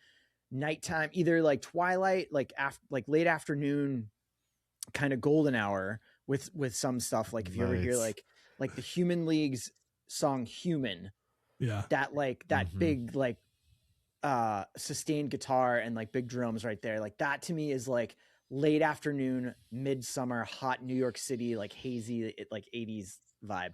nighttime, either like twilight, like late afternoon, kind of golden hour with some stuff. Like if you ever hear like the Human League's song Human, that like that big like sustained guitar and like big drums right there, like that to me is like late afternoon, midsummer, hot New York City, like hazy, like 80s vibe.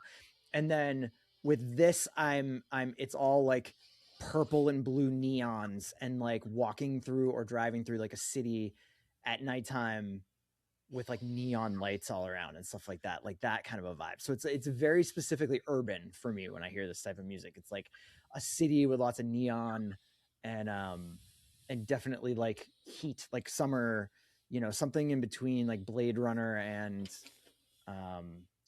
And then with this, it's all like purple and blue neons and like walking through or driving through like a city at nighttime with like neon lights all around and stuff like that kind of a vibe. So it's very specifically urban for me when I hear this type of music. It's like a city with lots of neon and definitely like heat, like summer, something in between like Blade Runner and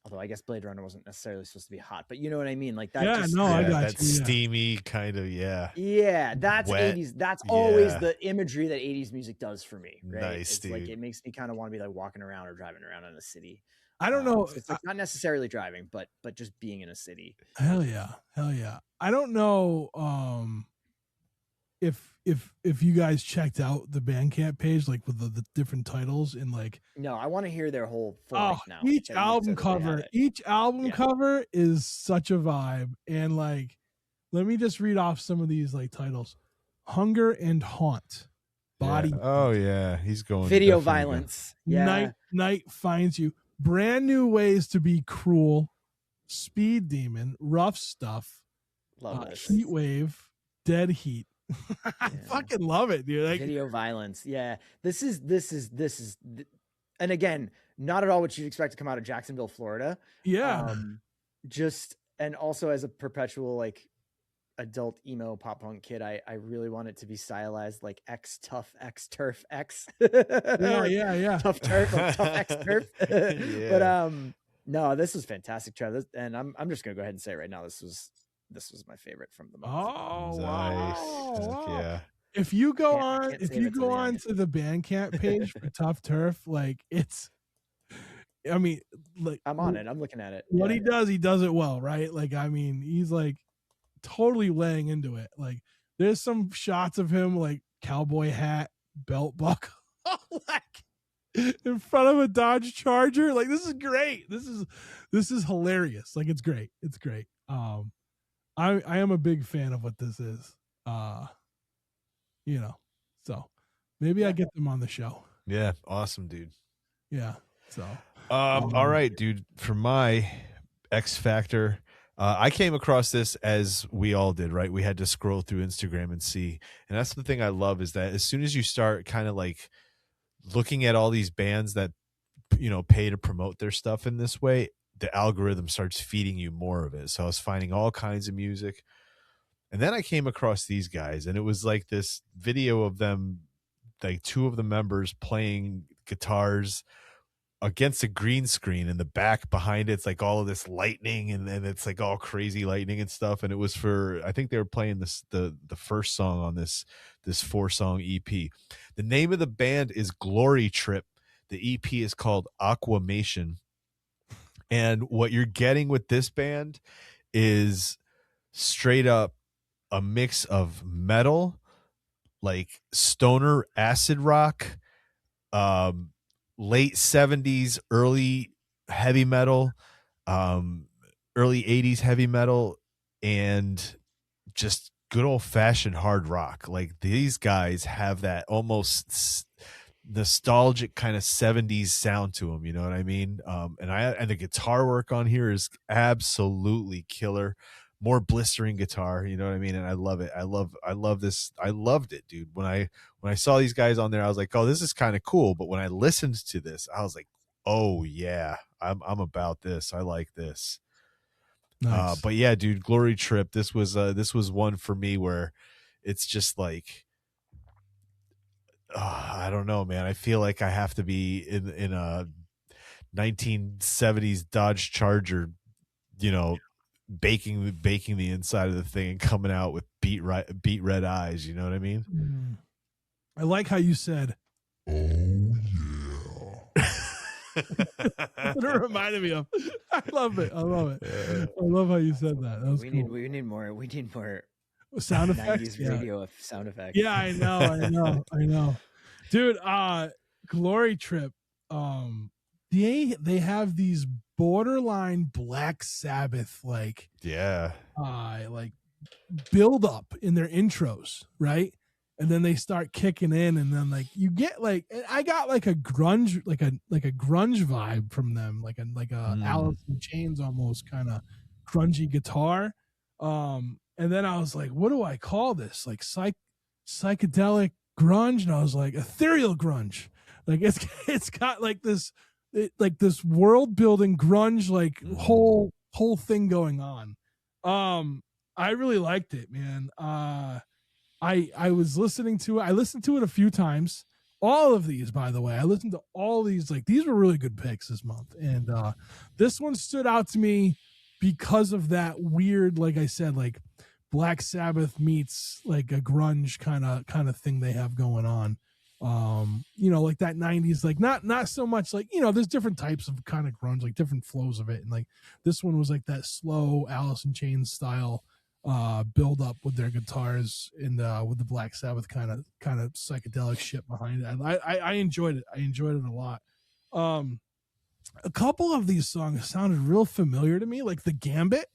Although I guess Blade Runner wasn't necessarily supposed to be hot, but you know what I mean? Like that Yeah, just no, I got that you. Yeah. steamy kind of, Yeah, that's wet. 80s. That's always Yeah. the imagery that 80s music does for me, right? Nice, It's like dude. it makes me kind of want to be like walking around or driving around in a city. I don't know. So it's like not necessarily driving, but just being in a city. Hell yeah. I don't know if you guys checked out the Bandcamp page, like with the different titles and like. No, I want to hear their whole full length now. Each that you album said that they have cover, it. each album Yeah. cover is such a vibe. And like, let me just read off some of these like titles: Hunger and Haunt, Body. Yeah. Oh yeah, he's going Video definitely violence. Yeah. Night finds you. Brand new ways to be cruel. Speed Demon, Rough Stuff, Love this. Heat Wave, Dead Heat. I fucking love it, dude. Like, video violence. Yeah. This is, and again, not at all what you'd expect to come out of Jacksonville, Florida. yeah. Just, and also as a perpetual like adult emo pop punk kid, I really want it to be stylized like X Tough X Turf X. Yeah. Tough Turf, like Tough X Turf. Yeah. But no, this is fantastic, Trev. And I'm just gonna go ahead and say right now, this was my favorite from the month. Oh, nice. wow. Yeah. If you go Can't on, if save you it till go the on end. to the Bandcamp page for Tough Turf, like it's, I mean, like I'm on it. I'm looking at it. What Yeah. he does it well, right? Like, I mean, he's like totally laying into it. Like, there's some shots of him like cowboy hat, belt buckle, like in front of a Dodge Charger. Like, this is great. This is hilarious. Like, it's great. It's great. I am a big fan of what this is. You know, so maybe I get them on the show. Yeah. Awesome, dude. Yeah. So all right, dude. For my X Factor, I came across this as we all did, right? We had to scroll through Instagram and see. And that's the thing I love is that as soon as you start kind of like looking at all these bands that, you know, pay to promote their stuff in this way, the algorithm starts feeding you more of it. So I was finding all kinds of music. And then I came across these guys, and it was like this video of them, like two of the members playing guitars against a green screen, in the back behind it's like all of this lightning, and then it's like all crazy lightning and stuff. And it was for, I think they were playing this the first song on this 4-song EP. The name of the band is Glory Trip. The EP is called Aquamation. And what you're getting with this band is straight up a mix of metal, like stoner acid rock, late 70s, early heavy metal, early 80s heavy metal, and just good old fashioned hard rock. Like, these guys have that almost nostalgic kind of 70s sound to them, you know what I mean? And the guitar work on here is absolutely killer. More blistering guitar, you know what I mean? And I love it. I love this. I loved it, dude. When I saw these guys on there, I was like, oh, this is kind of cool. But when I listened to this, I was like, oh yeah, I'm about this. I like this. nice. But yeah, dude, Glory Trip. This was one for me where it's just like, I don't know, man. I feel like I have to be in a 1970s Dodge Charger, you know, baking the inside of the thing and coming out with beat red eyes. You know what I mean? I like how you said, "Oh yeah." That's what it reminded me of. I love it. I love how you said that. That was We cool. need more Sound effects. 90s radio of sound effects. Yeah, I know. Dude, Glory Trip, they have these borderline Black Sabbath like build up in their intros, right? And then they start kicking in, and then like you get like, I got like a grunge, like a grunge vibe from them, like a Alice in Chains almost kind of grungy guitar. And then I was like, what do I call this? Like psychedelic grunge, and I was like, ethereal grunge. Like it's got like this world building grunge like whole thing going on. I really liked it, man. I was listening to it. I listened to it a few times. all of these, by the way. I listened to all these. Like, these were really good picks this month, and this one stood out to me because of that weird, like I said, like Black Sabbath meets like a grunge kind of thing they have going on. Like that 90s, like not so much like, there's different types of kind of grunge, like different flows of it, and like this one was like that slow Alice in Chains style build up with their guitars and with the Black Sabbath kind of psychedelic shit behind it. I enjoyed it. I enjoyed it a lot. A couple of these songs sounded real familiar to me, like the Gambit,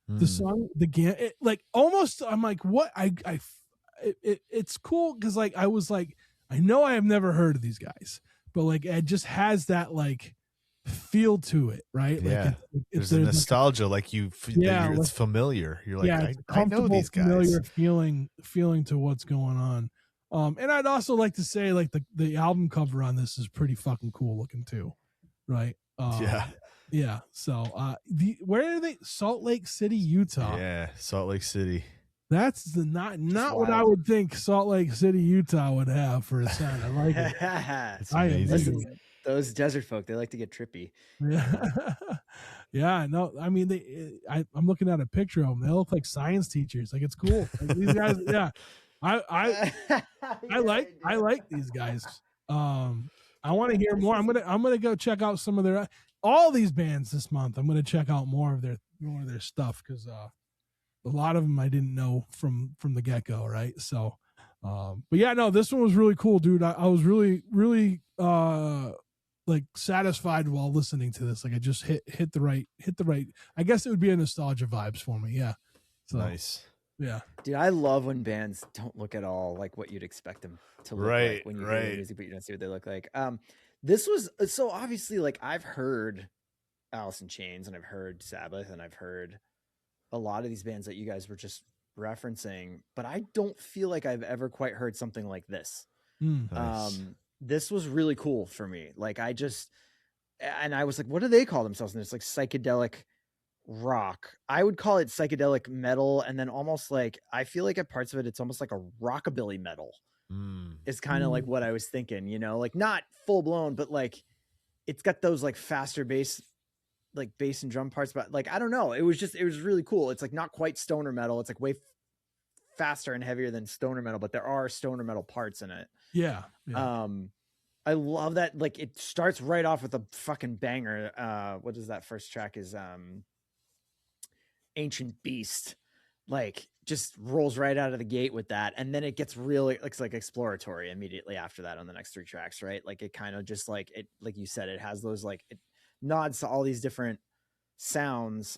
the song, the Gambit, like almost. I'm like, what? It's cool because like I was like, I know I have never heard of these guys, but like it just has that like feel to it, right? Yeah, like there's a nostalgia, like it's familiar. You're like, I know these guys. Familiar feeling to what's going on. And I'd also like to say like the album cover on this is pretty fucking cool looking too, right? Yeah. So where are they? Salt Lake City, Utah. Yeah, Salt Lake City. That's not what I would think Salt Lake City, Utah would have for a sound. I like it. It's amazing. Those desert folk, they like to get trippy. Yeah. Yeah, no, I mean I'm looking at a picture of them. They look like science teachers. Like, it's cool. Like, these guys, yeah. I like these guys. I want to hear more. I'm gonna go check out some of their all these bands this month. I'm gonna check out more of their stuff because a lot of them I didn't know from the get-go, right? So but yeah, no, this one was really cool, dude. I was really like satisfied while listening to this. Like, I just hit the right I guess it would be a nostalgia vibes for me. Yeah. So nice. Yeah. Dude, I love when bands don't look at all like what you'd expect them to look like when you hear the music, but you don't see what they look like. This was so obviously, like, I've heard Alice in Chains and I've heard Sabbath and I've heard a lot of these bands that you guys were just referencing, but I don't feel like I've ever quite heard something like this. Nice. This was really cool for me. Like, I was like, what do they call themselves? And it's like psychedelic rock. I would call it psychedelic metal, and then almost like, I feel like at parts of it, it's almost like a rockabilly metal. Is kind of like what I was thinking, like not full blown, but like it's got those like faster bass and drum parts, but like, I don't know. It was really cool. It's like not quite stoner metal. It's like way faster and heavier than stoner metal, but there are stoner metal parts in it. Yeah. I love that. Like, it starts right off with a fucking banger. What is that first track is, Ancient Beast, like, just rolls right out of the gate with that. And then it gets really, it's like exploratory immediately after that on the next three tracks, right? Like, it kind of just like it, like you said, it has those, like, it nods to all these different sounds.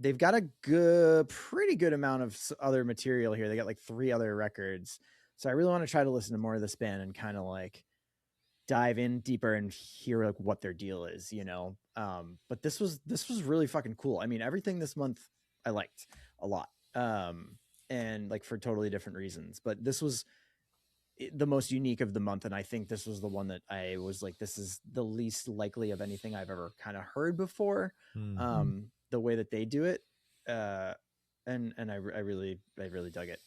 They've got a pretty good amount of other material here. They got like 3 other records. So I really want to try to listen to more of this band and kind of like dive in deeper and hear like what their deal is, but this was really fucking cool. I mean, everything this month I liked a lot. And like for totally different reasons, but this was the most unique of the month. And I think this was the one that I was like, this is the least likely of anything I've ever kind of heard before. The way that they do it. And I really dug it.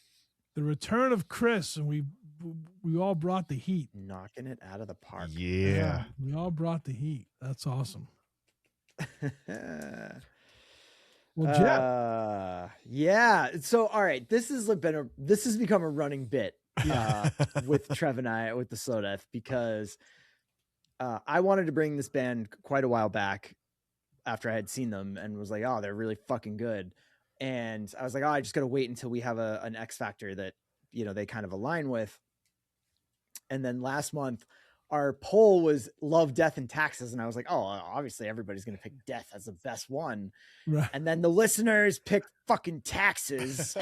The return of Chris, and we all brought the heat. Knocking it out of the park. Yeah. We all brought the heat. That's awesome. Well, Jeff. Yeah. So, all right, this has become a running bit with Trev and I with the Slow Death, because I wanted to bring this band quite a while back after I had seen them and was like, oh, they're really fucking good. And I was like, oh, I just got to wait until we have an X factor that, they kind of align with. And then last month, our poll was Love, Death, and Taxes. And I was like, oh, obviously everybody's going to pick Death as the best one. Right. And then the listeners picked fucking Taxes.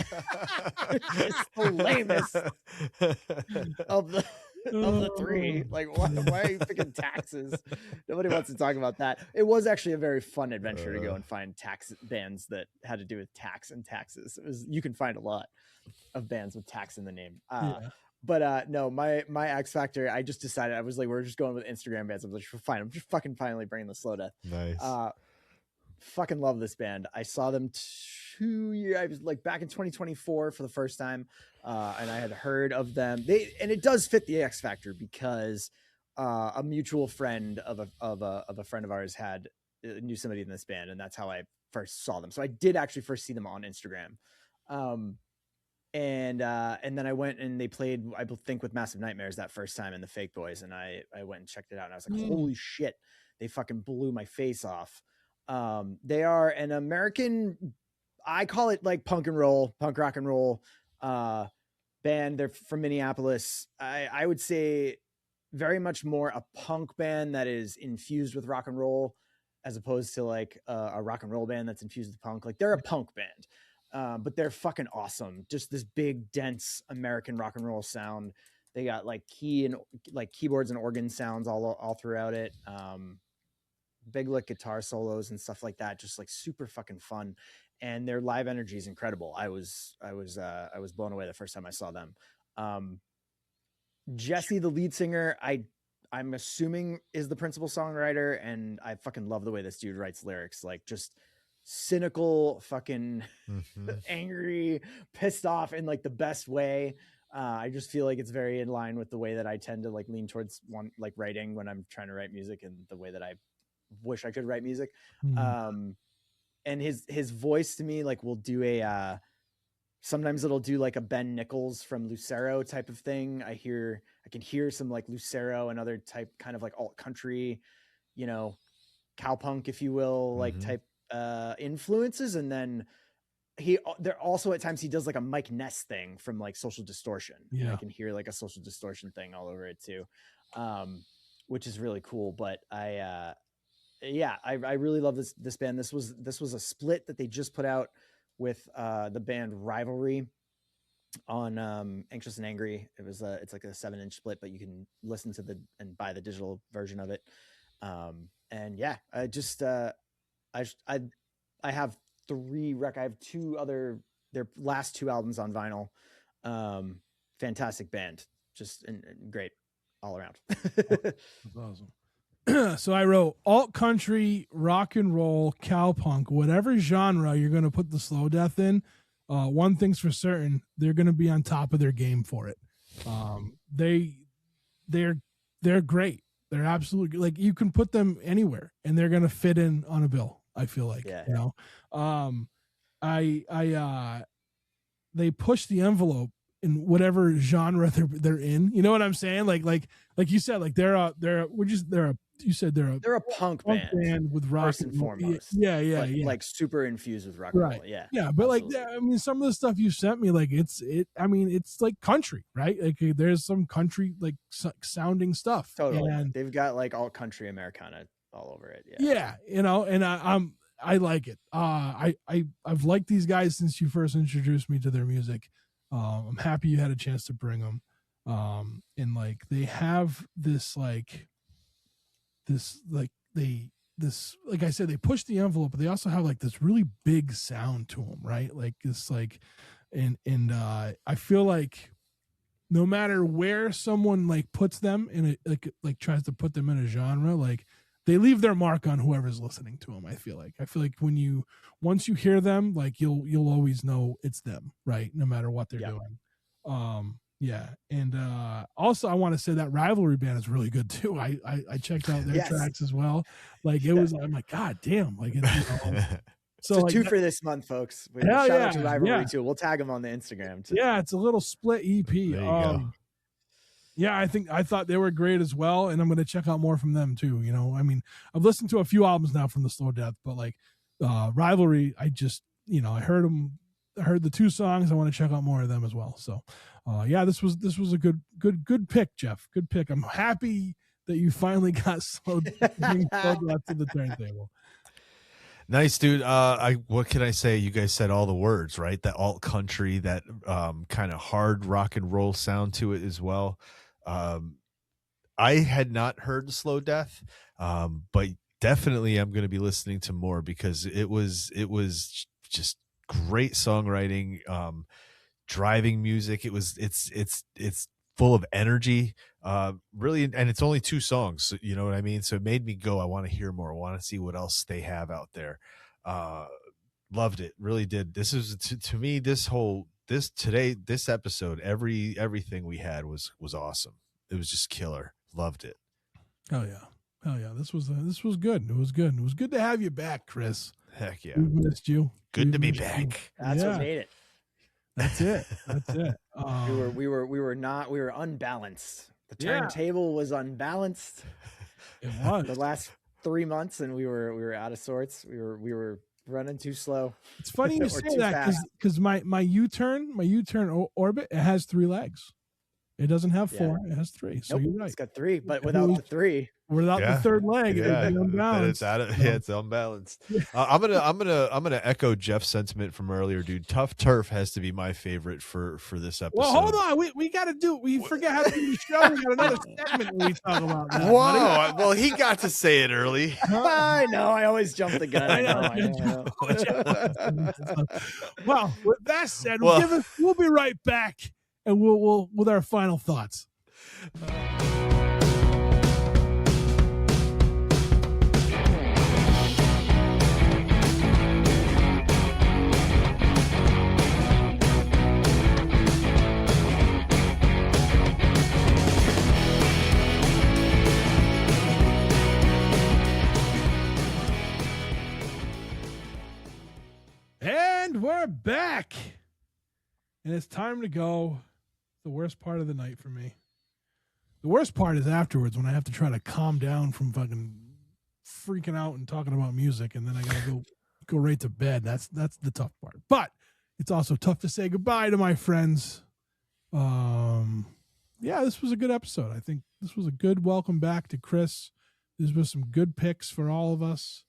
It's the lamest of the 3. Like, why are you picking Taxes? Nobody wants to talk about that. It was actually a very fun adventure to go and find tax bands that had to do with tax and taxes. You can find a lot of bands with tax in the name. But no, my X Factor, I just decided, I was like, we're just going with Instagram bands. I was like, fine, I'm just fucking finally bringing the Slow Death. Nice. Fucking love this band. I saw them 2 years. I was like back in 2024 for the first time, and I had heard of them. And it does fit the X Factor because a mutual friend of a friend of ours knew somebody in this band, and that's how I first saw them. So I did actually first see them on Instagram. And then I went and they played, I think, with Massive Nightmares that first time in the Fake Boys, and I went and checked it out, and I was like, holy shit, they fucking blew my face off. They are an American, I call it like punk rock and roll band. They're from Minneapolis. I would say very much more a punk band that is infused with rock and roll, as opposed to like a rock and roll band that's infused with punk. Like they're a punk band, but they're fucking awesome. Just this big, dense American rock and roll sound. They got like keyboards and organ sounds all throughout it. Big lick guitar solos and stuff like that. Just like super fucking fun. And their live energy is incredible. I was blown away the first time I saw them. Jesse, the lead singer, I'm assuming is the principal songwriter, and I fucking love the way this dude writes lyrics. Like just cynical, fucking angry, pissed off in like the best way. I just feel like it's very in line with the way that I tend to like lean towards writing when I'm trying to write music, and the way that I wish I could write music. And his voice to me like will do sometimes it'll do like a Ben Nichols from Lucero type of thing. I can hear some like Lucero and other type kind of like alt country, cowpunk, if you will, like type influences. And then there also at times he does like a Mike Ness thing from like Social Distortion. Yeah. I can hear like a Social Distortion thing all over it too, which is really cool. But I really love this band. This was a split that they just put out with the band Rivalry on Anxious and Angry. It's like a 7-inch split, but you can listen to and buy the digital version of it. And yeah, I just I have I have their last 2 albums on vinyl. Fantastic band, just and great all around. That's awesome. So I wrote alt country, rock and roll, cowpunk, whatever genre you're going to put the Slow Death in. One thing's for certain, they're going to be on top of their game for it. They're great. They're absolutely, like, you can put them anywhere and they're going to fit in on a bill. I feel like, they push the envelope in whatever genre they're in. You know what I'm saying? Like you said, like they're a punk band with rock first and foremost. Yeah. Like super infused with rock and roll. Yeah. Yeah. But absolutely. Like, I mean, some of the stuff you sent me, like it's like country, right? Like there's some country like sounding stuff. Totally. And they've got like alt country Americana all over it. Yeah. And I like it. I've liked these guys since you first introduced me to their music. I'm happy you had a chance to bring them. And like they have this like I said, they push the envelope, but they also have like this really big sound to them, right? Like it's like, and I feel like no matter where someone like puts them in it, like tries to put them in a genre, like they leave their mark on whoever's listening to them. I feel like once you hear them, like you'll always know it's them, right? No matter what they're doing. Yeah. And also I want to say that Rivalry band is really good too. I checked out their tracks as well. Like it was, I'm like, God damn. Like, so like, 2 for this month, folks. Shout out to Rivalry too. We'll tag them on the Instagram too. Yeah. It's a little split EP. There you go. Yeah, I thought they were great as well, and I'm going to check out more from them too. I mean, I've listened to a few albums now from the Slow Death, but like Rivalry, I just I heard the 2 songs. I want to check out more of them as well. So, this was a good pick, Jeff. Good pick. I'm happy that you finally got Slow Death to the turntable. Nice, dude. What can I say? You guys said all the words, right? That alt country, that kind of hard rock and roll sound to it as well. I had not heard Slow Death, but definitely I'm going to be listening to more because it was just great songwriting, driving music. It's full of energy, really, and it's only 2 songs. So, you know what I mean? So it made me go, I want to hear more. I want to see what else they have out there. Loved it. Really did. This is to me, this episode, everything we had was awesome. It was just killer. Loved it. Hell yeah. This was good. It was good. It was good to have you back, Chris. Heck yeah. We missed you. Good to be back. That's what made it. That's it. We were unbalanced. The turntable was unbalanced. It was the last 3 months, and we were out of sorts. We were running too slow. It's funny you say that because my U-turn orbit, it has 3 legs. It doesn't have 4. It has 3. So you're right. It's got 3, but without the 3. Without the third leg, it's unbalanced. It's unbalanced. I'm gonna echo Jeff's sentiment from earlier, dude. Tough Turf has to be my favorite for this episode. Well, hold on, we got to do. We forget how to do the show. We got another segment when we talk about that. Wow. Well, he got to say it early. I know. I always jump the gun. I know. Well, with that said, we'll be right back, and we'll with our final thoughts. And we're back. And it's time to go. The worst part of the night for me. The worst part is afterwards when I have to try to calm down from fucking freaking out and talking about music, and then I gotta go right to bed. That's the tough part. But it's also tough to say goodbye to my friends. Yeah, this was a good episode. I think this was a good welcome back to Chris. This was some good picks for all of us.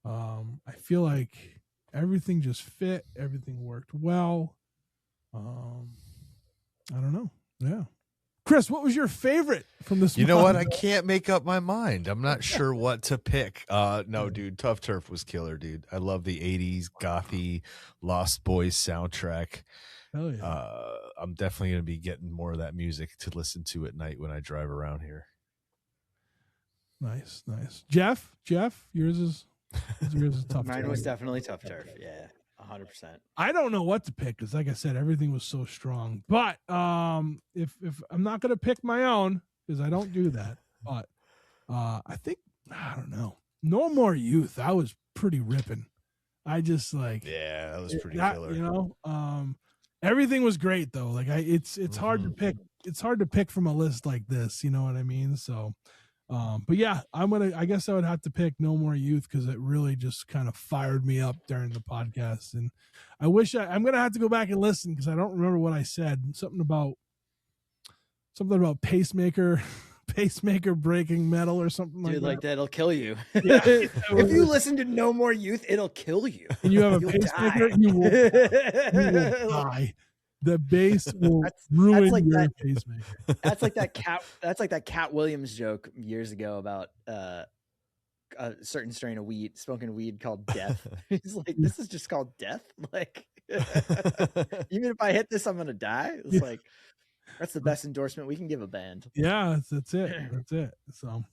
I feel like everything just fit. Everything worked well. I don't know. Yeah. Chris, what was your favorite from this? You know what? I can't make up my mind. I'm not sure what to pick. No, dude, Tough Turf was killer, dude. I love the 80s gothy Lost Boys soundtrack. Hell yeah. I'm definitely going to be getting more of that music to listen to at night when I drive around here. Nice. Jeff, yours is Tough Turf. Mine was definitely Tough Turf. Yeah, 100%. I don't know what to pick because, like I said, everything was so strong. But if I'm not going to pick my own because I don't do that, but I think I don't know. No More Youth. I was pretty ripping. I just that was pretty killer. You know, everything was great though. Like it's hard to pick. It's hard to pick from a list like this. You know what I mean? So. But yeah, I guess I would have to pick No More Youth because it really just kind of fired me up during the podcast. And I'm going to have to go back and listen because I don't remember what I said. Something about pacemaker breaking metal or something. Dude, like that. It'll kill you. Yeah. If you listen to No More Youth, it'll kill you. And you have a pacemaker, you will die. The bass will ruin your pacemaker. That's like that Cat Williams joke years ago about a certain strain of weed, smoking weed called death. He's like, this is just called death. Like, even if I hit this, I'm gonna die. It's like that's the best endorsement we can give a band. Yeah, that's it. That's it. So,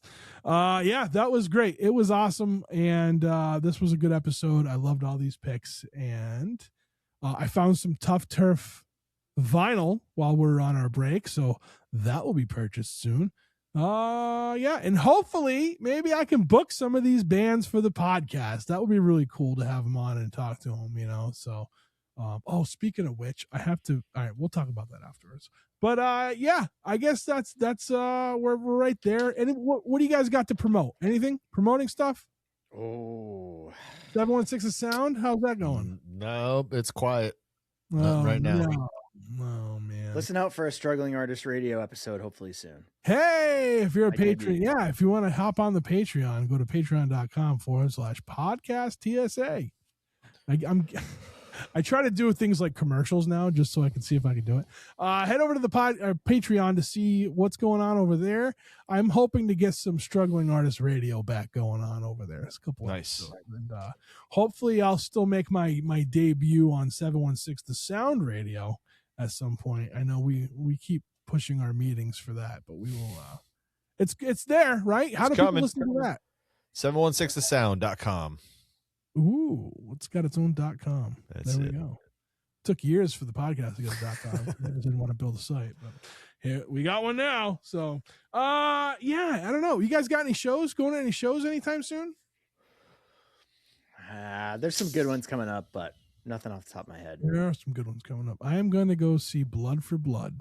yeah, that was great. It was awesome, and this was a good episode. I loved all these picks, and I found some Tough Turf vinyl while we're on our break, so that will be purchased soon. Yeah, and hopefully maybe I can book some of these bands for the podcast. That would be really cool to have them on and talk to them, you know. So speaking of which, I have to, all right, we'll talk about that afterwards. But yeah, I guess that's we're right there. And what do you guys got to promote? Anything promoting stuff? 716 Sound, how's that going? No, it's quiet. Not right now. No. Oh man! Listen out for a Struggling Artist Radio episode, hopefully soon. Hey, if you're a Patreon, if you want to hop on the Patreon, go to patreon.com/podcast TSA. I try to do things like commercials now, just so I can see if I can do it. Head over to the Patreon to see what's going on over there. I'm hoping to get some Struggling Artist Radio back going on over there. It's a couple nice. And hopefully I'll still make my debut on 716 The Sound Radio at some point. I know we keep pushing our meetings for that, but we will it's there, right? How do people listen to that? 716thesound.com. Ooh, it's got its own .com. That's there we it. go. Took years for the podcast to get a .com. I just didn't want to build a site, but here we got one now. So, yeah, I don't know. You guys got any shows? Going to any shows anytime soon? There's some good ones coming up, but nothing off the top of my head. There are some good ones coming up. I am going to go see Blood for Blood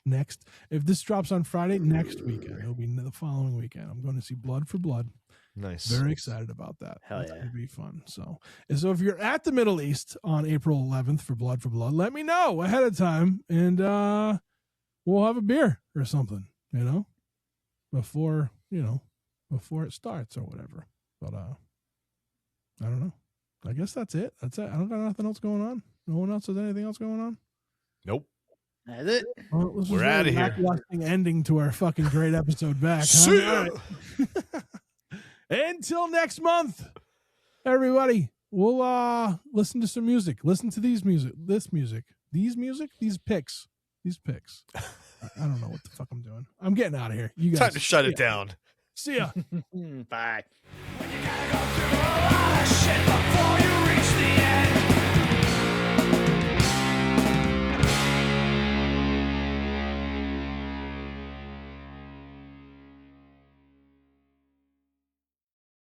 next. If this drops on Friday, next weekend. It'll be the following weekend. I'm going to see Blood for Blood. Nice. Very excited about that. Hell That's yeah. going to be fun. So if you're at the Middle East on April 11th for Blood, let me know ahead of time, and we'll have a beer or something, before it starts or whatever. But I don't know. I guess that's it. I don't got nothing else going on. No one else has anything else going on? Nope. That's it. Well, We're out of here. Ending to our fucking great episode back. See Huh? ya. Until next month, everybody, we'll listen to some music. Listen to these picks. I don't know what the fuck I'm doing. I'm getting out of here. You guys, Time to shut it down. See ya. Bye. When you gotta go through